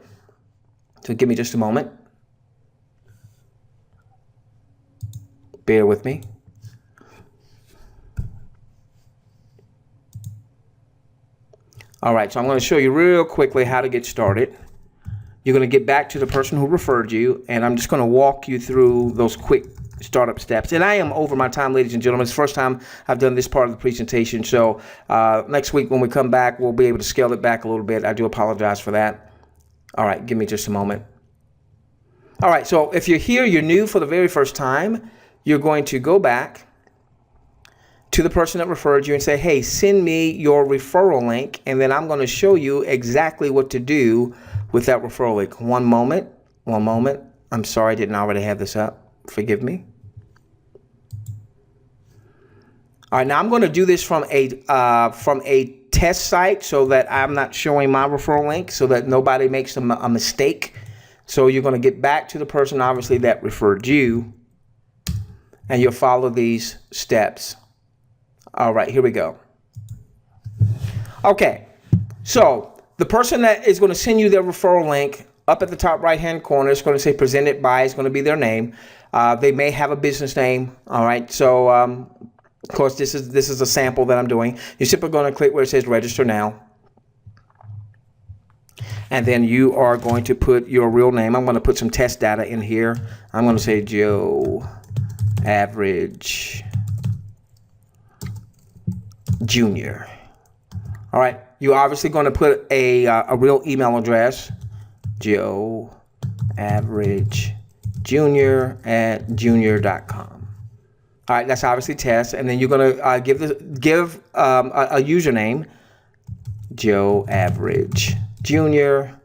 So give me just a moment. Bear with me. All right, so I'm going to show you real quickly how to get started. You're going to get back to the person who referred you, and I'm just going to walk you through those quick startup steps. And I am over my time, ladies and gentlemen. It's the first time I've done this part of the presentation. So next week when we come back, we'll be able to scale it back a little bit. I do apologize for that. All right, give me just a moment. All right, so if you're here, you're new for the very first time, you're going to go back to the person that referred you and say, hey, send me your referral link, and then I'm going to show you exactly what to do with that referral link. One moment. I'm sorry I didn't already have this up. Forgive me. All right, now I'm going to do this from a test site so that I'm not showing my referral link, so that nobody makes a mistake. So you're going to get back to the person, obviously, that referred you, and you'll follow these steps. All right, here we go. Okay, so the person that is going to send you their referral link, up at the top right-hand corner, it's going to say presented by, it's going to be their name. They may have a business name. All right, so of course, this is a sample that I'm doing. You're simply going to click where it says register now. And then you are going to put your real name. I'm going to put some test data in here. I'm going to say Joe Average Junior. All right, you're obviously going to put a real email address, Joe Average Junior at junior.com. All right, that's obviously test, and then you're going to give a username, Joe Average Junior,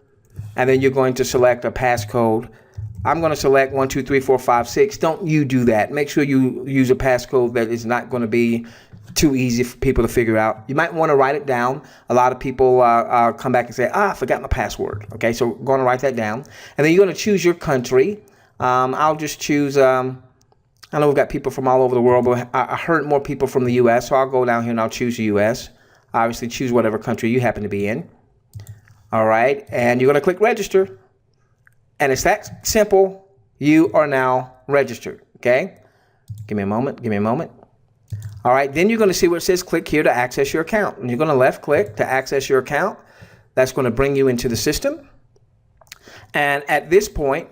and then you're going to select a passcode. I'm going to select 1, 2, 3, 4, 5, 6. Don't you do that. Make sure you use a passcode that is not going to be too easy for people to figure out. You might want to write it down. A lot of people come back and say, I forgot my password. Okay, so we're going to write that down. And then you're going to choose your country. I'll just choose, I know we've got people from all over the world, but I heard more people from the U.S., so I'll go down here and I'll choose the U.S. Obviously, choose whatever country you happen to be in. All right, and you're going to click register. And it's that simple. You are now registered. Okay. Give me a moment. Give me a moment. All right. Then you're going to see where it says click here to access your account. And you're going to left click to access your account. That's going to bring you into the system. And at this point,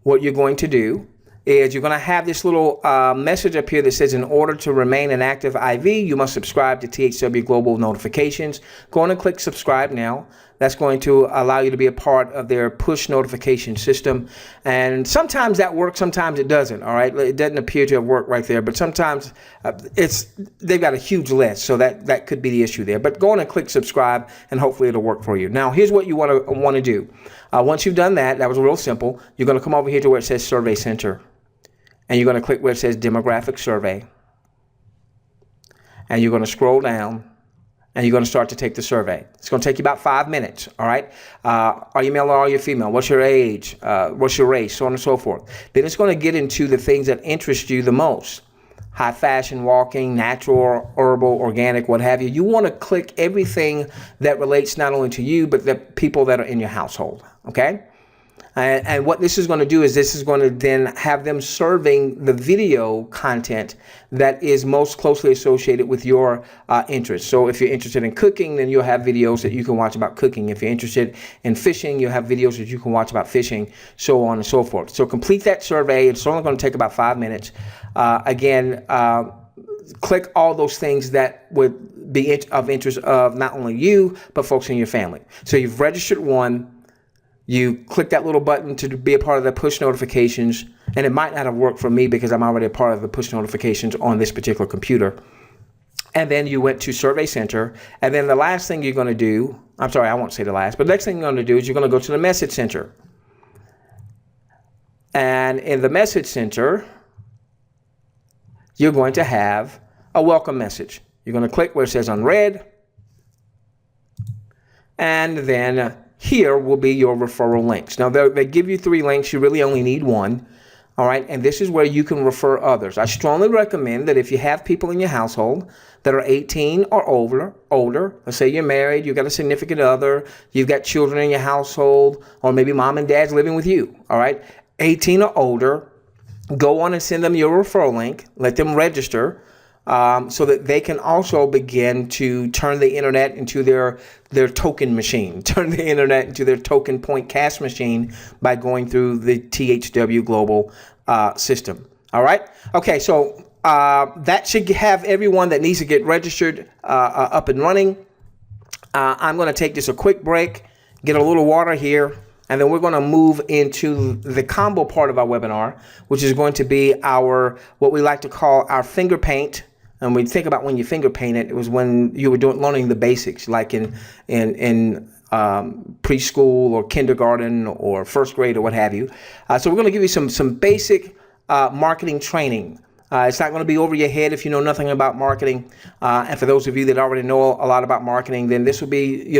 what you're going to do is you're going to have this little message up here that says, in order to remain an active IV, you must subscribe to THW Global notifications. Go on and click subscribe now. That's going to allow you to be a part of their push notification system. And sometimes that works, sometimes it doesn't. All right. It doesn't appear to have worked right there, but sometimes they've got a huge list. So that could be the issue there. But go on and click subscribe and hopefully it'll work for you. Now, here's what you want to do. Once you've done that, that was real simple. You're going to come over here to where it says Survey Center. And you're going to click where it says Demographic Survey. And you're going to scroll down. And you're going to start to take the survey. It's going to take you about 5 minutes, all right? Are you male or are you female? What's your age? What's your race? So on and so forth. Then it's going to get into the things that interest you the most. High fashion, walking, natural, herbal, organic, what have you. You want to click everything that relates not only to you, but the people that are in your household, okay? And what this is going to do is this is going to then have them serving the video content that is most closely associated with your interests. So if you're interested in cooking, then you'll have videos that you can watch about cooking. If you're interested in fishing, you'll have videos that you can watch about fishing, so on and so forth. So complete that survey. It's only going to take about 5 minutes. Click all those things that would be of interest of not only you, but folks in your family. So you've registered one. You click that little button to be a part of the push notifications, and it might not have worked for me because I'm already a part of the push notifications on this particular computer. And then you went to Survey Center, and then the last thing you're going to do, I'm sorry, I won't say the last, but the next thing you're going to do is you're going to go to the Message Center. And in the Message Center, you're going to have a welcome message. You're going to click where it says Unread, and then here will be your referral links. Now, they give you 3 links. You really only need 1. All right. And this is where you can refer others. I strongly recommend that if you have people in your household that are 18 or older, let's say you're married, you've got a significant other, you've got children in your household, or maybe mom and dad's living with you. All right. 18 or older, go on and send them your referral link. Let them register. So that they can also begin to turn the internet into their token machine, turn the internet into their token point cash machine by going through the THW Global system. All right. Okay. So that should have everyone that needs to get registered up and running. I'm going to take just a quick break, get a little water here, and then we're going to move into the combo part of our webinar, which is going to be our what we like to call our finger paint. And we think about when you finger painted, it was when you were learning the basics, like in preschool or kindergarten or first grade or what have you. So we're going to give you some basic marketing training. It's not going to be over your head if you know nothing about marketing. And for those of you that already know a lot about marketing, then this will be, you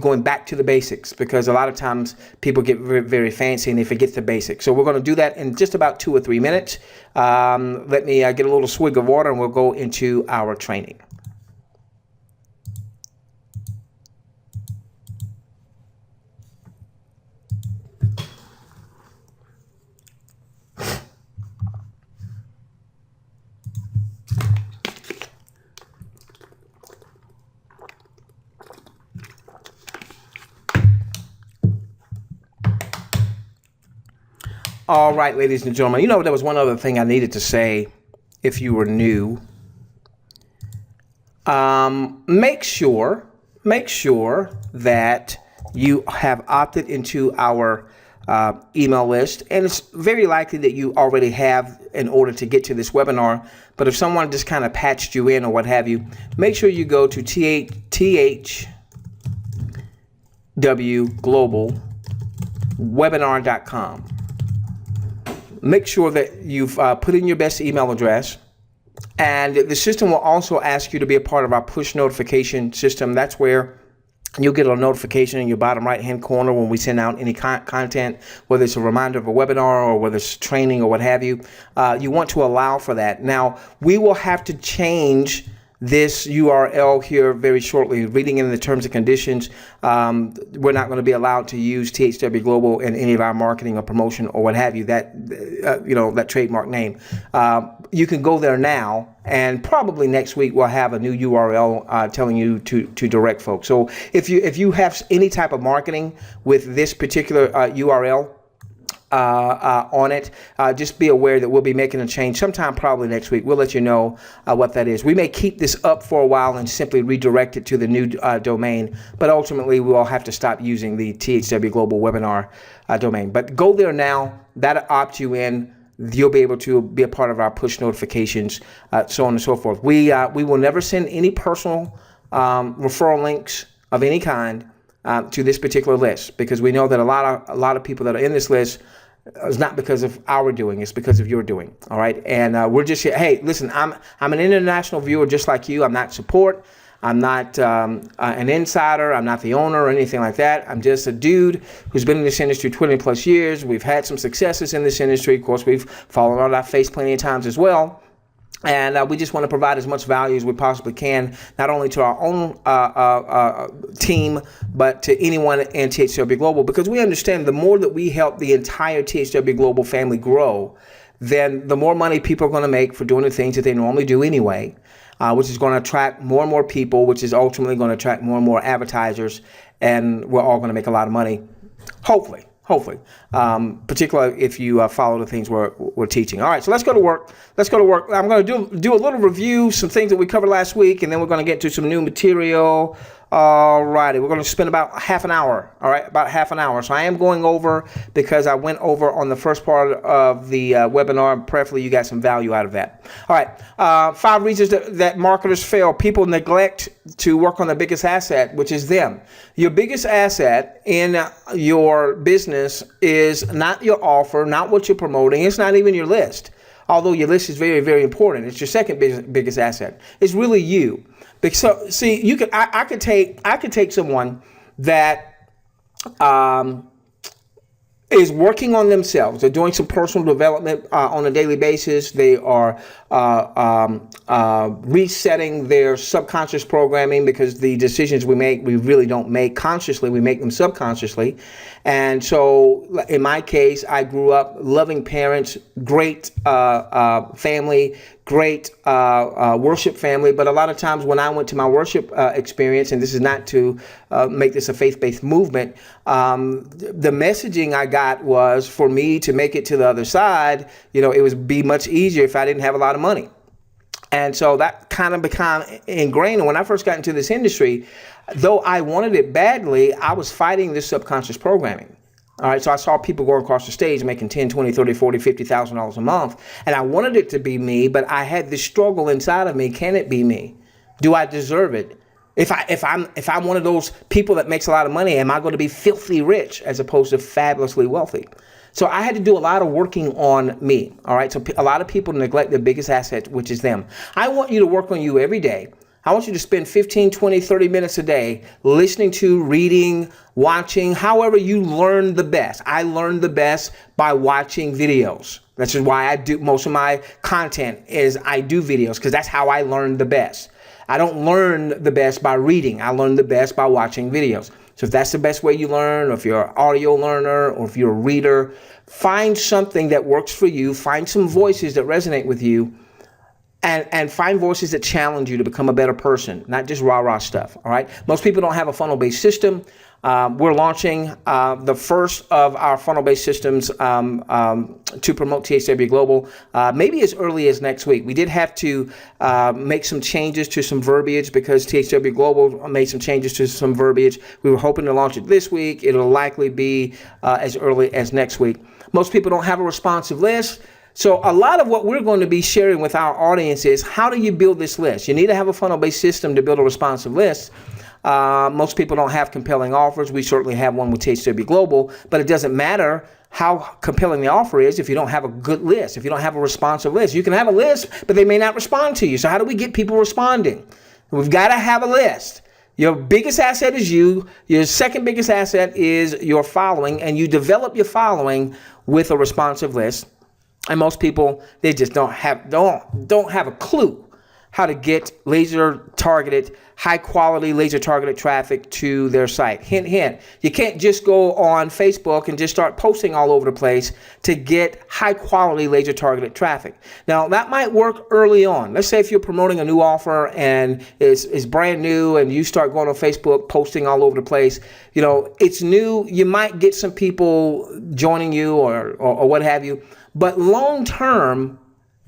going back to the basics, because a lot of times people get very, very fancy and they forget the basics. So we're going to do that in just about 2 or 3 minutes. Let me get a little swig of water and we'll go into our training. All right, ladies and gentlemen, there was one other thing I needed to say if you were new. Make sure that you have opted into our email list. And it's very likely that you already have in order to get to this webinar. But if someone just kind of patched you in or what have you, make sure you go to THW Global webinar.com. Make sure that you've put in your best email address, and the system will also ask you to be a part of our push notification system. That's where you'll get a notification in your bottom right hand corner when we send out any content, whether it's a reminder of a webinar or whether it's training or what have you. You want to allow for that. Now, we will have to change this URL here very shortly, reading in the terms and conditions. We're not going to be allowed to use THW Global in any of our marketing or promotion or what have you, that trademark name. You can go there now, and probably next week we'll have a new URL telling you to direct folks. So if you have any type of marketing with this particular URL, on it, just be aware that we'll be making a change sometime probably next week. We'll let you know what that is. We may keep this up for a while and simply redirect it to the new domain, but ultimately we will have to stop using the THW Global Webinar domain. But go there now. That'll opt you in. You'll be able to be a part of our push notifications, so on and so forth. We will never send any personal referral links of any kind to this particular list, because we know that a lot of people that are in this list is not because of our doing, it's because of your doing. All right, and we're just here. Hey, listen, I'm an international viewer just like you. I'm not support. I'm not an insider. I'm not the owner or anything like that. I'm just a dude who's been in this industry 20 plus years. We've had some successes in this industry. Of course, we've fallen on our face plenty of times as well. And we just want to provide as much value as we possibly can, not only to our own team, but to anyone in THW Global, because we understand the more that we help the entire THW Global family grow, then the more money people are going to make for doing the things that they normally do anyway, which is going to attract more and more people, which is ultimately going to attract more and more advertisers, and we're all going to make a lot of money, hopefully. Particularly if you follow the things we're teaching. All right, so let's go to work. I'm going to do a little review, some things that we covered last week, and then we're going to get to some new material. All righty, we're going to spend about half an hour. All right, about half an hour. So I am going over because I went over on the first part of the webinar. Preferably you got some value out of that. All right, 5 reasons that marketers fail. People neglect to work on the biggest asset, which is them. Your biggest asset in your business is not your offer, not what you're promoting. It's not even your list. Although your list is very, very important. It's your second biggest asset. It's really you. Because, see, I could take someone that is working on themselves. They're doing some personal development on a daily basis. They are resetting their subconscious programming, because the decisions we make, we really don't make consciously. We make them subconsciously. And so in my case, I grew up loving parents, great family, great worship family. But a lot of times when I went to my worship experience, and this is not to make this a faith-based movement, the messaging I got was for me to make it to the other side, it would be much easier if I didn't have a lot of money. And so that kind of became ingrained. And when I first got into this industry, though I wanted it badly, I was fighting this subconscious programming. All right, so I saw people going across the stage making $10, $20, $30, $40, $50,000 a month. And I wanted it to be me, but I had this struggle inside of me. Can it be me? Do I deserve it? If I'm one of those people that makes a lot of money, am I going to be filthy rich as opposed to fabulously wealthy? So I had to do a lot of working on me. All right. So a lot of people neglect their biggest asset, which is them. I want you to work on you every day. I want you to spend 15, 20, 30 minutes a day listening to, reading, watching, however you learn the best. I learn the best by watching videos. That's just why I do most of my content is I do videos, because that's how I learn the best. I don't learn the best by reading. I learn the best by watching videos. So if that's the best way you learn, or if you're an audio learner, or if you're a reader, find something that works for you. Find some voices that resonate with you, and find voices that challenge you to become a better person, not just rah-rah stuff. All right. Most people don't have a funnel-based system. We're launching the first of our funnel-based systems to promote THW Global, maybe as early as next week. We did have to make some changes to some verbiage, because THW Global made some changes to some verbiage. We were hoping to launch it this week. It'll likely be as early as next week. Most people don't have a responsive list. So a lot of what we're going to be sharing with our audience is, how do you build this list? You need to have a funnel-based system to build a responsive list. Most people don't have compelling offers. We certainly have one with THW Global, but it doesn't matter how compelling the offer is if you don't have a good list, if you don't have a responsive list. You can have a list, but they may not respond to you. So how do we get people responding? We've got to have a list. Your biggest asset is you. Your second biggest asset is your following, and you develop your following with a responsive list. And most people, they just don't have a clue how to get laser targeted, high quality laser targeted traffic to their site. Hint, hint. You can't just go on Facebook and just start posting all over the place to get high quality laser targeted traffic. Now that might work early on. Let's say if you're promoting a new offer and it's brand new and you start going on Facebook posting all over the place, it's new. You might get some people joining you or what have you. But long term,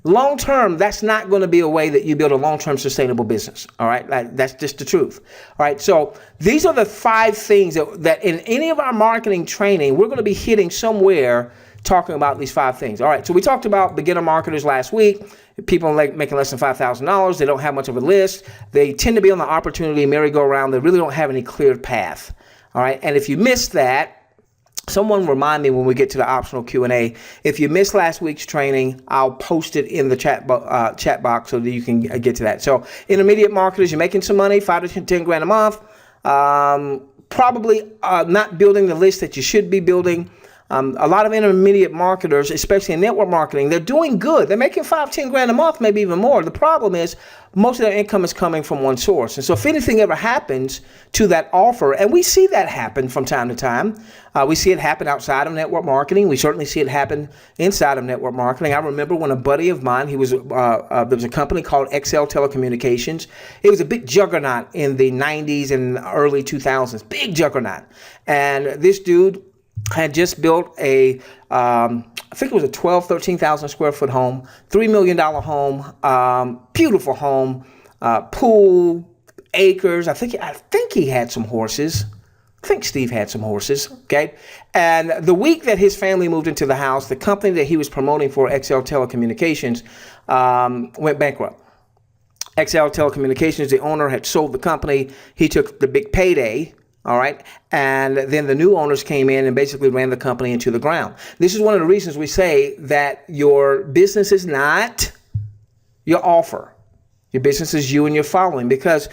that's not going to be a way that you build a long-term sustainable business. All right. That's just the truth. All right. So these are the 5 things that in any of our marketing training, we're going to be hitting somewhere talking about these 5 things. All right. So we talked about beginner marketers last week. People making less than $5,000. They don't have much of a list. They tend to be on the opportunity merry-go-round. They really don't have any clear path. All right. And if you missed that, someone remind me when we get to the optional Q&A. If you missed last week's training, I'll post it in the chat box so that you can get to that. So intermediate marketers, you're making some money, 5 to 10 grand a month. Probably not building the list that you should be building. A lot of intermediate marketers, especially in network marketing, they're doing good. They're making 5, 10 grand a month, maybe even more. The problem is most of their income is coming from one source. And so if anything ever happens to that offer, and we see that happen from time to time, we see it happen outside of network marketing. We certainly see it happen inside of network marketing. I remember when a buddy of mine, there was a company called XL Telecommunications. It was a big juggernaut in the 90s and early 2000s, big juggernaut. And this dude had just built I think it was a 13,000 square foot home, $3 million home, beautiful home, pool, acres. I think he had some horses. I think Steve had some horses, okay? And the week that his family moved into the house, the company that he was promoting for, XL Telecommunications, went bankrupt. XL Telecommunications, the owner, had sold the company. He took the big payday. All right. And then the new owners came in and basically ran the company into the ground. This is one of the reasons we say that your business is not your offer. Your business is you and your following, because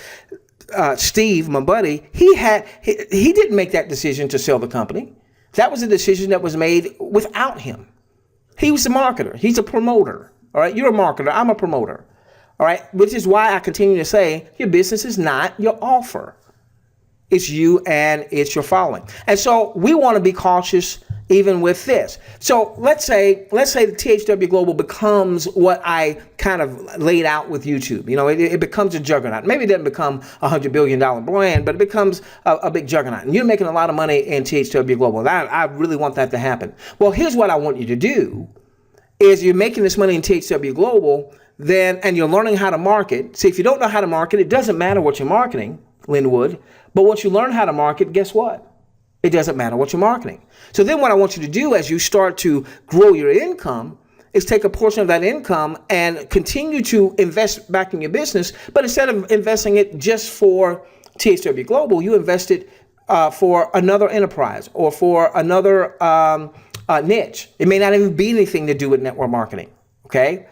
Steve, my buddy, he didn't make that decision to sell the company. That was a decision that was made without him. He was a marketer. He's a promoter. All right. You're a marketer. I'm a promoter. All right. Which is why I continue to say your business is not your offer. It's you and it's your following. And so we want to be cautious even with this. So let's say the THW Global becomes what I kind of laid out with YouTube. It becomes a juggernaut. Maybe it doesn't become $100 billion brand, but it becomes a big juggernaut. And you're making a lot of money in THW Global. And I really want that to happen. Well, here's what I want you to do is you're making this money in THW Global, and you're learning how to market. See, if you don't know how to market, it doesn't matter what you're marketing, Linwood. But once you learn how to market, guess what? It doesn't matter what you're marketing. So then what I want you to do as you start to grow your income is take a portion of that income and continue to invest back in your business. But instead of investing it just for THW Global, you invest it for another enterprise or for another niche. It may not even be anything to do with network marketing. Okay?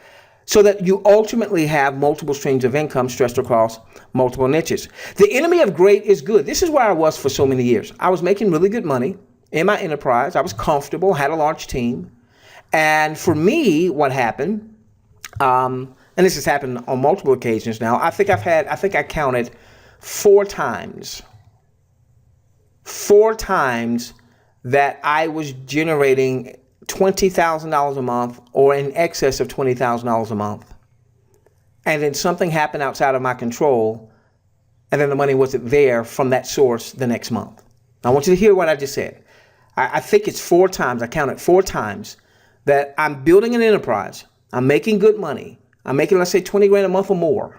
So that you ultimately have multiple streams of income stretched across multiple niches. The enemy of great is good. This is where I was for so many years. I was making really good money in my enterprise. I was comfortable, had a large team. And for me, what happened, and this has happened on multiple occasions now, I think I counted 4 times that I was generating $20,000 a month or in excess of $20,000 a month. And then something happened outside of my control, and then the money wasn't there from that source the next month. Now, I want you to hear what I just said. I think it's 4 times, I counted 4 times that I'm building an enterprise. I'm making good money. I'm making, let's say, 20 grand a month or more.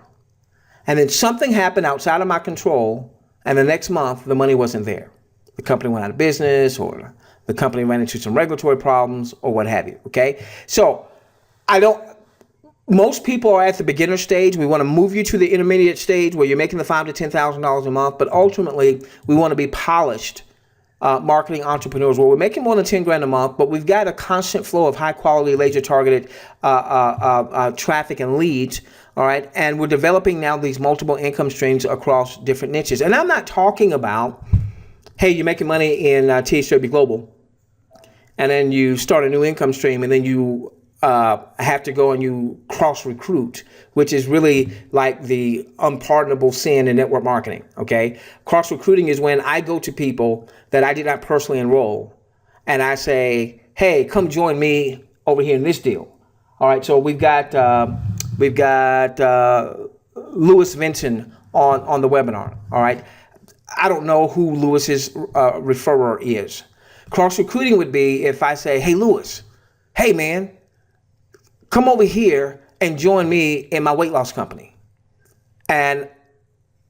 And then something happened outside of my control, and the next month the money wasn't there. The company went out of business, or the company ran into some regulatory problems, or what have you, okay? So most people are at the beginner stage. We want to move you to the intermediate stage where you're making the $5,000 to $10,000 a month, but ultimately we want to be polished marketing entrepreneurs where we're making more than 10 grand a month, but we've got a constant flow of high quality, laser targeted traffic and leads. All right. And we're developing now these multiple income streams across different niches. And I'm not talking about, hey, you're making money in THW Global, and then you start a new income stream, and then you have to go and you cross recruit, which is really like the unpardonable sin in network marketing. Okay. Cross recruiting is when I go to people that I did not personally enroll and I say, hey, come join me over here in this deal. All right. So we've got Lewis Vinson on the webinar. All right. I don't know who Lewis's referrer is. Cross recruiting would be if I say, hey, Lewis, hey, man, come over here and join me in my weight loss company. And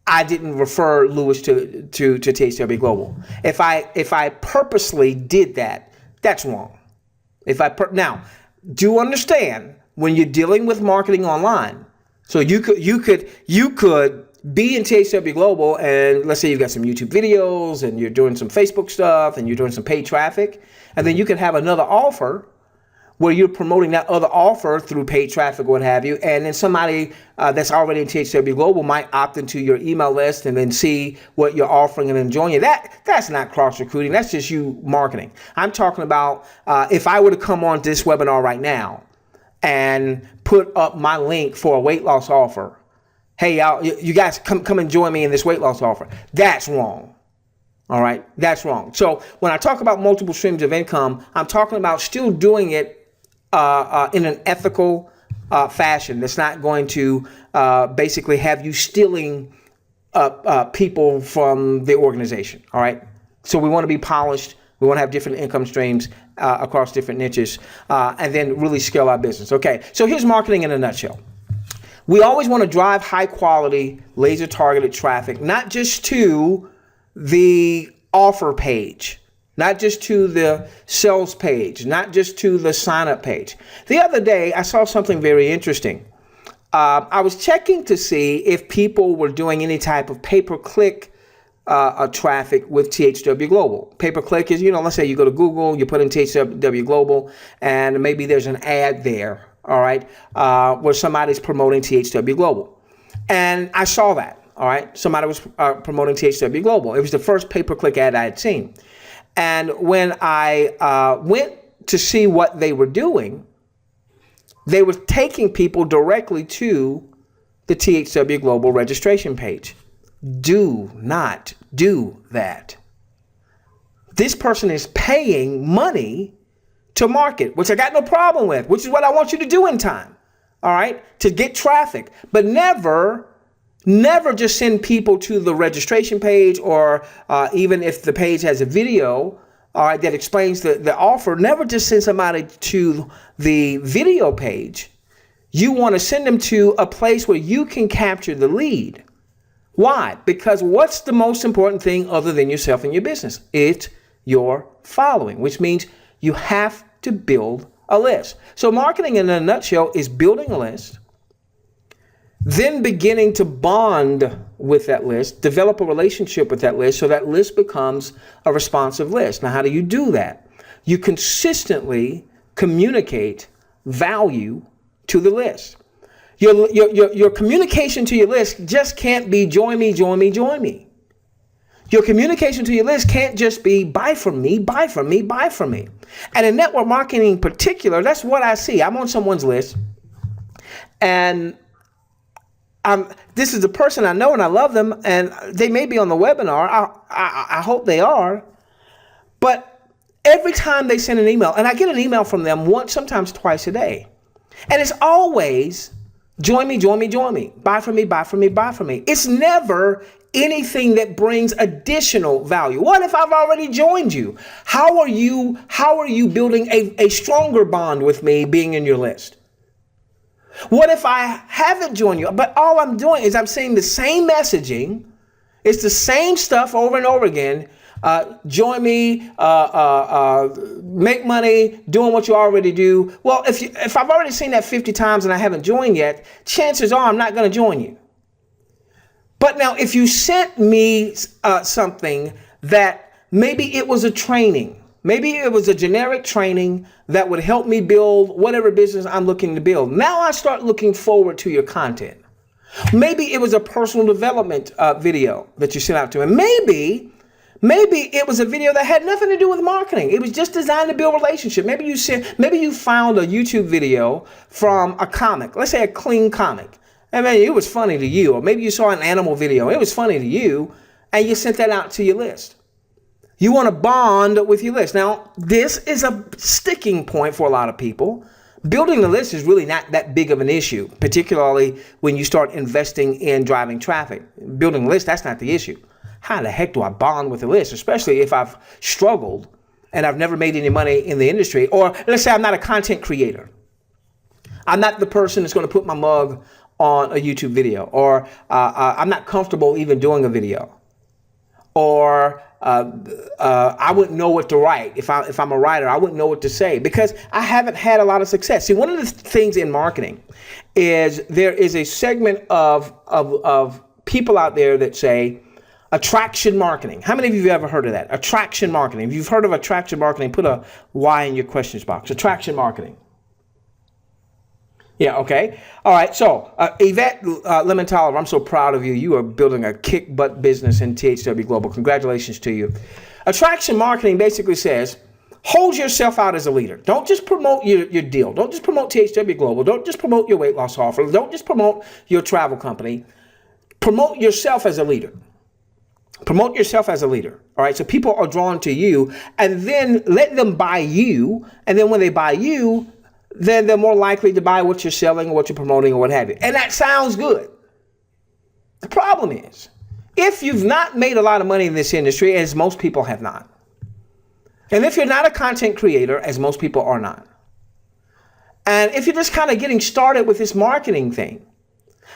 I didn't refer Lewis to THW Global. If I purposely did that, that's wrong. Now, do understand when you're dealing with marketing online. So you could be in THW Global, and let's say you've got some YouTube videos and you're doing some Facebook stuff and you're doing some paid traffic, and then you could have another offer where you're promoting that other offer through paid traffic or what have you, and then somebody that's already in THW Global might opt into your email list and then see what you're offering and then join you. That's not cross-recruiting. That's just you marketing. I'm talking about if I were to come on this webinar right now and put up my link for a weight loss offer, hey, y'all, you guys come and join me in this weight loss offer. That's wrong. All right, that's wrong. So when I talk about multiple streams of income, I'm talking about still doing it in an ethical fashion that's not going to basically have you stealing people from the organization. All right. So we want to be polished. We want to have different income streams across different niches and then really scale our business. Okay. So here's marketing in a nutshell. We always want to drive high quality, laser targeted traffic, not just to the offer page, not just to the sales page, not just to the sign up page. The other day, I saw something very interesting. I was checking to see if people were doing any type of pay-per-click traffic with THW Global. Pay-per-click is, let's say you go to Google, you put in THW Global, and maybe there's an ad there, all right, where somebody's promoting THW Global. And I saw that, all right, somebody was promoting THW Global. It was the first pay-per-click ad I had seen. And when I went to see what they were doing, they were taking people directly to the THW Global registration page. Do not do that. This person is paying money to market, which I got no problem with, which is what I want you to do in time, all right, to get traffic. But never just send people to the registration page, or even if the page has a video, all right, that explains the offer, never just send somebody to the video page. You want to send them to a place where you can capture the lead. Why? Because what's the most important thing other than yourself and your business? It's your following, which means you have to build a list. So marketing in a nutshell is building a list, then beginning to bond with that list, develop a relationship with that list so that list becomes a responsive list. Now, how do you do that? You consistently communicate value to the list. Your communication to your list just can't be join me, join me, join me. Your communication to your list can't just be buy from me, buy from me, buy from me. And in network marketing in particular, that's what I see. I'm on someone's list, and this is a person I know and I love them, and they may be on the webinar. I hope they are. But every time they send an email, and I get an email from them once, sometimes twice a day, and it's always join me, join me, join me, buy from me, buy from me, buy from me. It's never anything that brings additional value. What if I've already joined you? How are you building a stronger bond with me being in your list? What if I haven't joined you, but all I'm doing is I'm saying the same messaging. It's the same stuff over and over again. Join me, make money, doing what you already do. Well, if I've already seen that 50 times and I haven't joined yet, chances are I'm not going to join you. But now if you sent me something that maybe it was a training, maybe it was a generic training that would help me build whatever business I'm looking to build. Now I start looking forward to your content. Maybe it was a personal development video that you sent out to me. Maybe it was a video that had nothing to do with marketing. It was just designed to build relationship. Maybe you found a YouTube video from a comic, let's say a clean comic. And maybe it was funny to you, or maybe you saw an animal video. It was funny to you, and you sent that out to your list. You want to bond with your list. Now, this is a sticking point for a lot of people. Building the list is really not that big of an issue, particularly when you start investing in driving traffic. Building a list, that's not the issue. How the heck do I bond with a list, especially if I've struggled and I've never made any money in the industry? Or let's say I'm not a content creator. I'm not the person that's going to put my mug on a YouTube video, or I'm not comfortable even doing a video, or I wouldn't know what to write. If I'm a writer, I wouldn't know what to say because I haven't had a lot of success. See, one of the things in marketing is there is a segment of people out there that say attraction marketing. How many of you have ever heard of that? Attraction marketing. If you've heard of attraction marketing, put a Y in your questions box. Attraction marketing. Yeah, okay. All right. So, Yvette Lemon-Tolliver, I'm so proud of you. You are building a kick butt business in THW Global. Congratulations to you. Attraction marketing basically says, hold yourself out as a leader. Don't just promote your deal. Don't just promote THW Global. Don't just promote your weight loss offer. Don't just promote your travel company. Promote yourself as a leader. Promote yourself as a leader. All right. So people are drawn to you, and then let them buy you. And then when they buy you, then they're more likely to buy what you're selling or what you're promoting or what have you. And that sounds good. The problem is, if you've not made a lot of money in this industry, as most people have not, and if you're not a content creator, as most people are not, and if you're just kind of getting started with this marketing thing,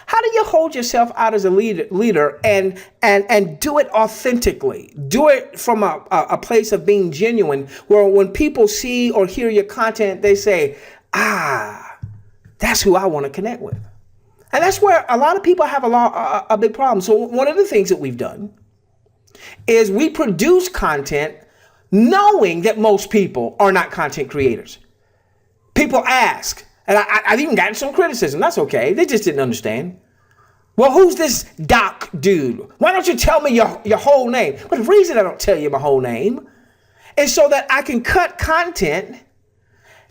how do you hold yourself out as a leader and do it authentically? Do it from a place of being genuine, where when people see or hear your content, they say, that's who I want to connect with. And that's where a lot of people have a big problem. So one of the things that we've done is we produce content knowing that most people are not content creators. People ask, and I've even gotten some criticism. That's okay. They just didn't understand. Well, who's this doc dude? Why don't you tell me your whole name? But the reason I don't tell you my whole name is so that I can cut content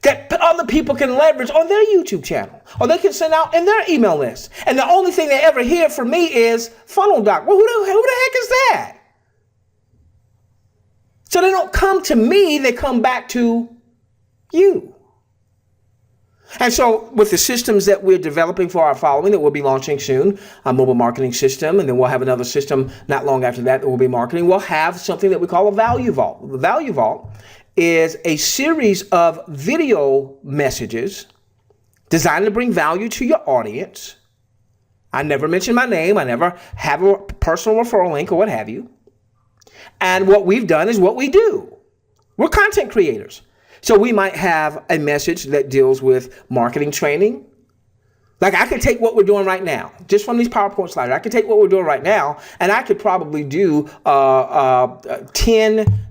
that other people can leverage on their YouTube channel, or they can send out in their email list. And the only thing they ever hear from me is funnel doc. Well, who the heck is that? So they don't come to me, they come back to you. And so with the systems that we're developing for our following that we'll be launching soon, a mobile marketing system, and then we'll have another system not long after that we'll be marketing, we'll have something that we call a value vault. The value vault is a series of video messages designed to bring value to your audience. I never mention my name. I never have a personal referral link or what have you. And what we've done is what we do. We're content creators. So we might have a message that deals with marketing training. Like I could take what we're doing right now, just from these PowerPoint slides. I could take what we're doing right now, and I could probably do 10,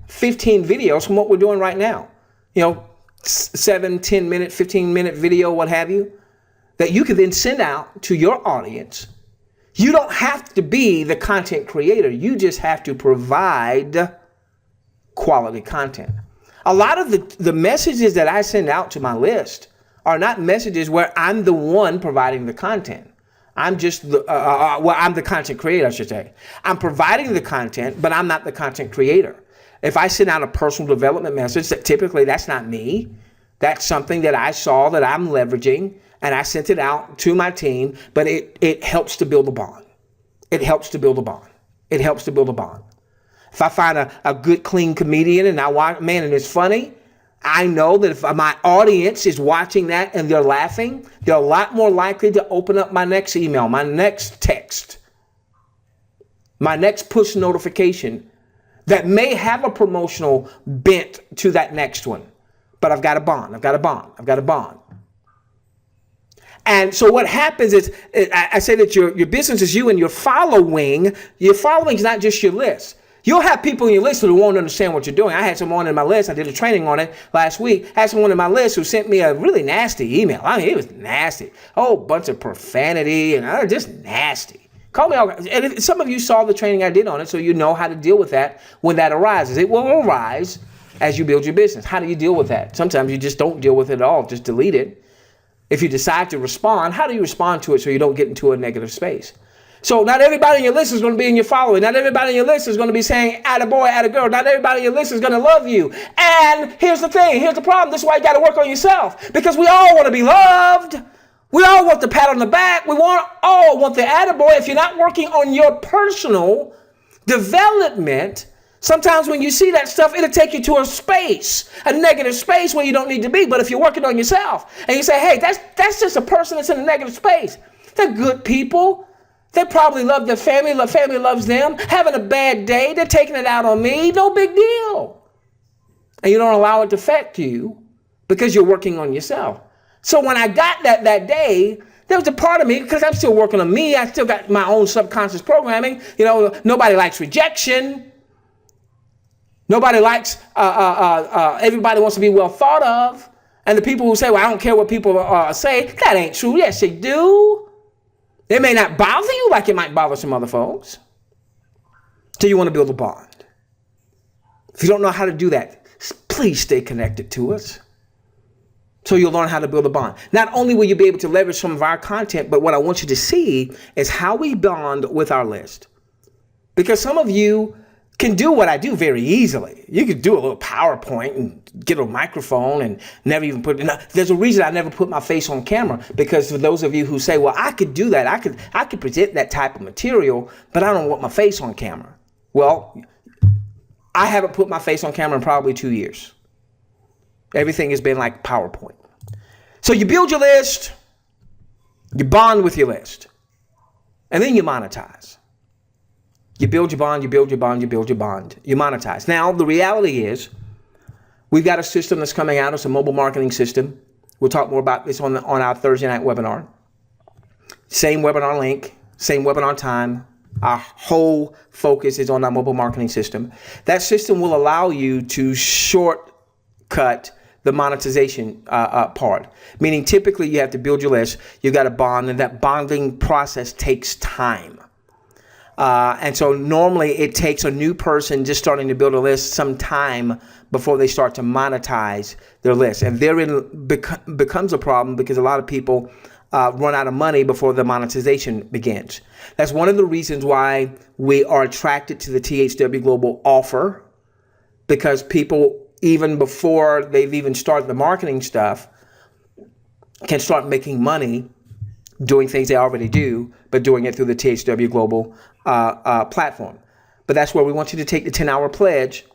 15 videos from what we're doing right now. 7, 10 minute, 15 minute video, what have you, that you could then send out to your audience. You don't have to be the content creator. You just have to provide quality content. A lot of the messages that I send out to my list are not messages where I'm the one providing the content. I'm just I'm the content creator, I should say. I'm providing the content, but I'm not the content creator. If I send out a personal development message, typically that's not me. That's something that I saw that I'm leveraging, and I sent it out to my team, but it helps to build a bond. It helps to build a bond. It helps to build a bond. If I find a good, clean comedian and I watch, man, and it's funny, I know that if my audience is watching that and they're laughing, they're a lot more likely to open up my next email, my next text, my next push notification that may have a promotional bent to that next one. But I've got a bond. I've got a bond. I've got a bond. And so what happens is, I say that your business is you, and your following is not just your list. You'll have people in your list who won't understand what you're doing. I had someone in my list, I did a training on it last week, I had someone in my list who sent me a really nasty email. I mean, it was nasty. Oh, bunch of profanity and just nasty. Call me. And some of you saw the training I did on it, so you know how to deal with that when that arises. It will arise as you build your business. How do you deal with that? Sometimes you just don't deal with it at all. Just delete it. If you decide to respond, how do you respond to it so you don't get into a negative space? So not everybody on your list is going to be in your following. Not everybody on your list is going to be saying, attaboy, attagirl. Not everybody on your list is going to love you. And here's the thing. Here's the problem. This is why you got to work on yourself. Because we all want to be loved. We all want the pat on the back. We all want the attaboy. If you're not working on your personal development, sometimes when you see that stuff, it'll take you to a space, a negative space where you don't need to be. But if you're working on yourself and you say, hey, that's just a person that's in a negative space. They're good people. They probably love their family. The family loves them. Having a bad day, they're taking it out on me. No big deal. And you don't allow it to affect you because you're working on yourself. So when I got that day, there was a part of me, because I'm still working on me. I still got my own subconscious programming. You know, nobody likes rejection. Nobody likes, everybody wants to be well thought of. And the people who say, well, I don't care what people say, that ain't true. Yes, they do. It may not bother you like it might bother some other folks. So you want to build a bond. If you don't know how to do that, please stay connected to us. So you'll learn how to build a bond. Not only will you be able to leverage some of our content, but what I want you to see is how we bond with our list. Because some of you can do what I do very easily. You could do a little PowerPoint and get a microphone and never even put it in. There's a reason I never put my face on camera, because for those of you who say, well, I could do that. I could present that type of material, but I don't want my face on camera. Well, I haven't put my face on camera in probably 2 years. Everything has been like PowerPoint. So you build your list, you bond with your list, and then you monetize. You build your bond, you build your bond, you build your bond, you monetize. Now, the reality is we've got a system that's coming out. It's a mobile marketing system. We'll talk more about this on our Thursday night webinar. Same webinar link, same webinar time. Our whole focus is on our mobile marketing system. That system will allow you to shortcut the monetization part, meaning typically you have to build your list, you got to bond, and that bonding process takes time. And so normally it takes a new person just starting to build a list some time before they start to monetize their list. And therein becomes a problem because a lot of people run out of money before the monetization begins. That's one of the reasons why we are attracted to the THW Global offer, because people, even before they've even started the marketing stuff, can start making money doing things they already do, but doing it through the THW Global platform. But that's where we want you to take the 10-hour pledge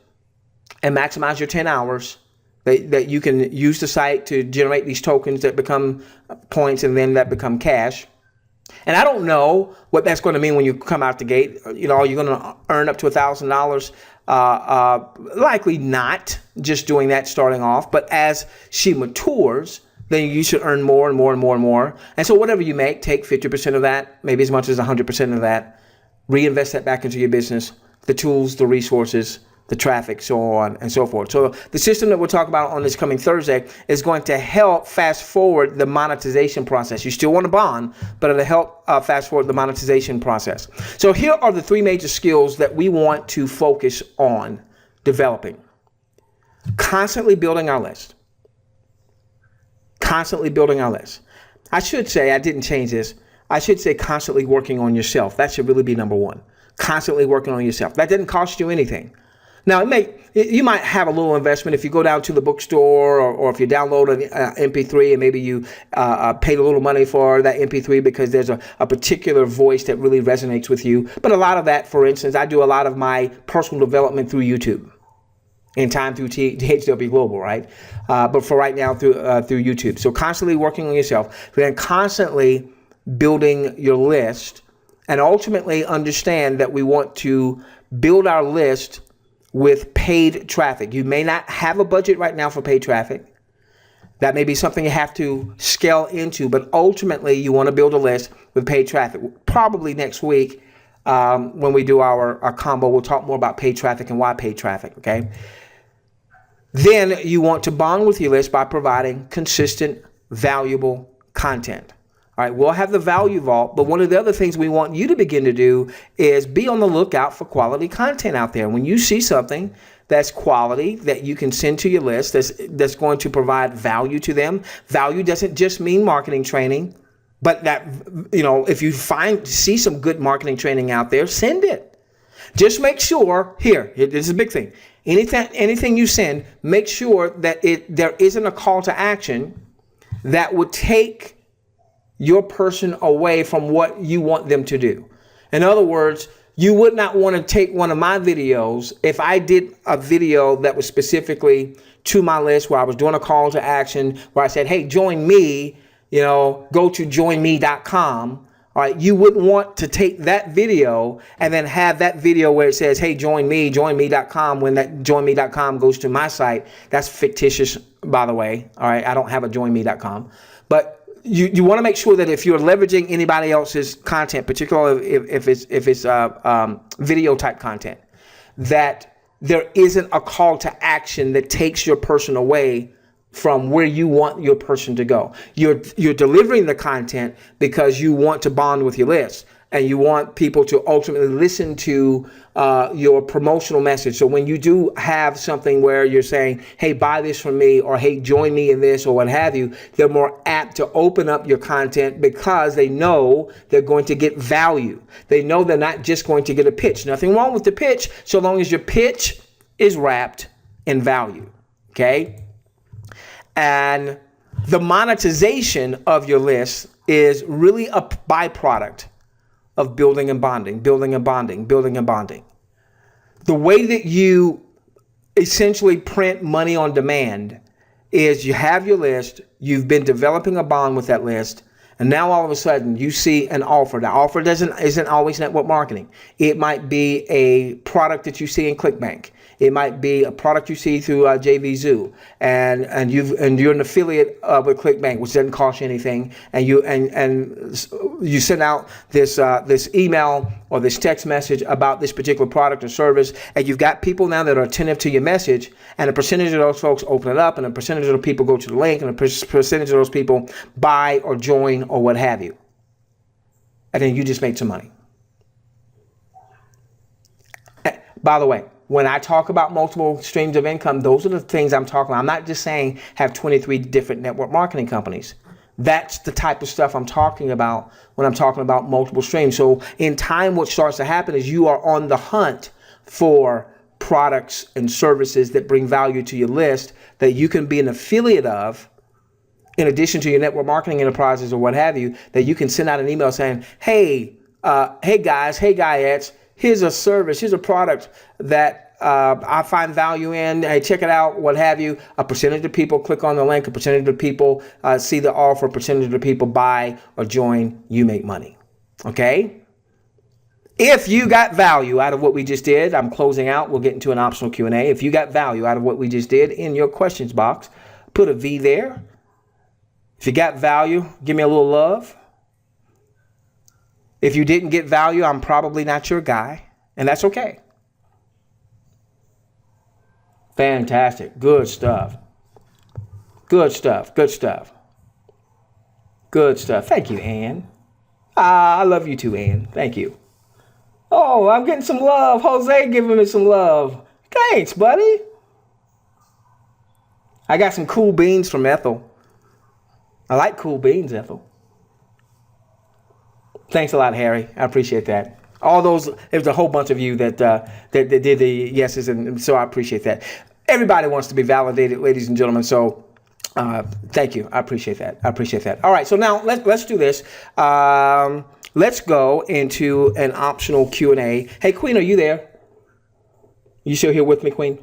and maximize your 10 hours that you can use the site to generate these tokens that become points and then that become cash. And I don't know what that's going to mean when you come out the gate. You know, you're going to earn up to $1,000. Likely not just doing that starting off, but as she matures, then you should earn more and more and more and more. And so whatever you make, take 50% of that, maybe as much as 100% of that, reinvest that back into your business, the tools, the resources, the traffic, so on and so forth. So the system that we'll talk about on this coming Thursday is going to help fast forward the monetization process. You still want to bond, but it'll help fast forward the monetization process. So here are the three major skills that we want to focus on developing. Constantly building our list. Constantly building our list. I should say, I didn't change this. I should say constantly working on yourself. That should really be number one. Constantly working on yourself. That didn't cost you anything. Now, you might have a little investment if you go down to the bookstore or if you download an MP3 and maybe you paid a little money for that MP3 because there's a particular voice that really resonates with you. But a lot of that, for instance, I do a lot of my personal development through YouTube. In time through THW Global, right? But for right now, through YouTube. So constantly working on yourself, then constantly building your list, and ultimately understand that we want to build our list with paid traffic. You may not have a budget right now for paid traffic. That may be something you have to scale into, but ultimately you want to build a list with paid traffic. Probably next week when we do our combo, we'll talk more about paid traffic and why paid traffic, okay? Then you want to bond with your list by providing consistent, valuable content. All right, we'll have the value vault, but one of the other things we want you to begin to do is be on the lookout for quality content out there. When you see something that's quality that you can send to your list, that's going to provide value to them. Value doesn't just mean marketing training, but that, if you see some good marketing training out there, send it. Just make sure, this is a big thing. Anything you send, make sure that there isn't a call to action that would take your person away from what you want them to do. In other words, you would not want to take one of my videos. If I did a video that was specifically to my list where I was doing a call to action where I said, hey, join me, go to joinme.com. All right, you wouldn't want to take that video and then have that video where it says, hey, join me, joinme.com, when that joinme.com goes to my site. That's fictitious, by the way. All right, I don't have a joinme.com. But you want to make sure that if you're leveraging anybody else's content, particularly if it's video type content, that there isn't a call to action that takes your person away from where you want your person to go. You're delivering the content because you want to bond with your list and you want people to ultimately listen to your promotional message. So when you do have something where you're saying, hey, buy this from me, or hey, join me in this, or what have you, they're more apt to open up your content because they know they're going to get value. They know they're not just going to get a pitch. Nothing wrong with the pitch, so long as your pitch is wrapped in value. Okay? And the monetization of your list is really a byproduct of building and bonding. The way that you essentially print money on demand is you have your list, you've been developing a bond with that list, and now all of a sudden you see an offer. The offer isn't always network marketing. It might be a product that you see in ClickBank. It might be a product you see through JVZoo, and you're an affiliate with ClickBank, which doesn't cost you anything, and you send out this email or this text message about this particular product or service, and you've got people now that are attentive to your message, and a percentage of those folks open it up, and a percentage of the people go to the link, and a percentage of those people buy or join or what have you, and then you just made some money. By the way, when I talk about multiple streams of income, those are the things I'm talking about. I'm not just saying have 23 different network marketing companies. That's the type of stuff I'm talking about when I'm talking about multiple streams. So in time, what starts to happen is you are on the hunt for products and services that bring value to your list that you can be an affiliate of, in addition to your network marketing enterprises or what have you, that you can send out an email saying, hey guys, hey guyettes, here's a service, here's a product that I find value in. Hey, check it out, what have you. A percentage of people click on the link, a percentage of people see the offer, a percentage of the people buy or join, you make money. Okay? If you got value out of what we just did, I'm closing out. We'll get into an optional Q&A. If you got value out of what we just did, in your questions box, put a V there. If you got value, give me a little love. If you didn't get value, I'm probably not your guy, and that's okay. Fantastic. Good stuff. Good stuff. Good stuff. Good stuff. Thank you, Ann. I love you too, Ann. Thank you. Oh, I'm getting some love. Jose giving me some love. Thanks, buddy. I got some cool beans from Ethel. I like cool beans, Ethel. Thanks a lot, Harry. I appreciate that. All those, there was a whole bunch of you that did the yeses, and so I appreciate that. Everybody wants to be validated, ladies and gentlemen, so thank you. I appreciate that. I appreciate that. All right, so now let's do this. Let's go into an optional Q&A. Hey, Queen, are you there? You still here with me, Queen?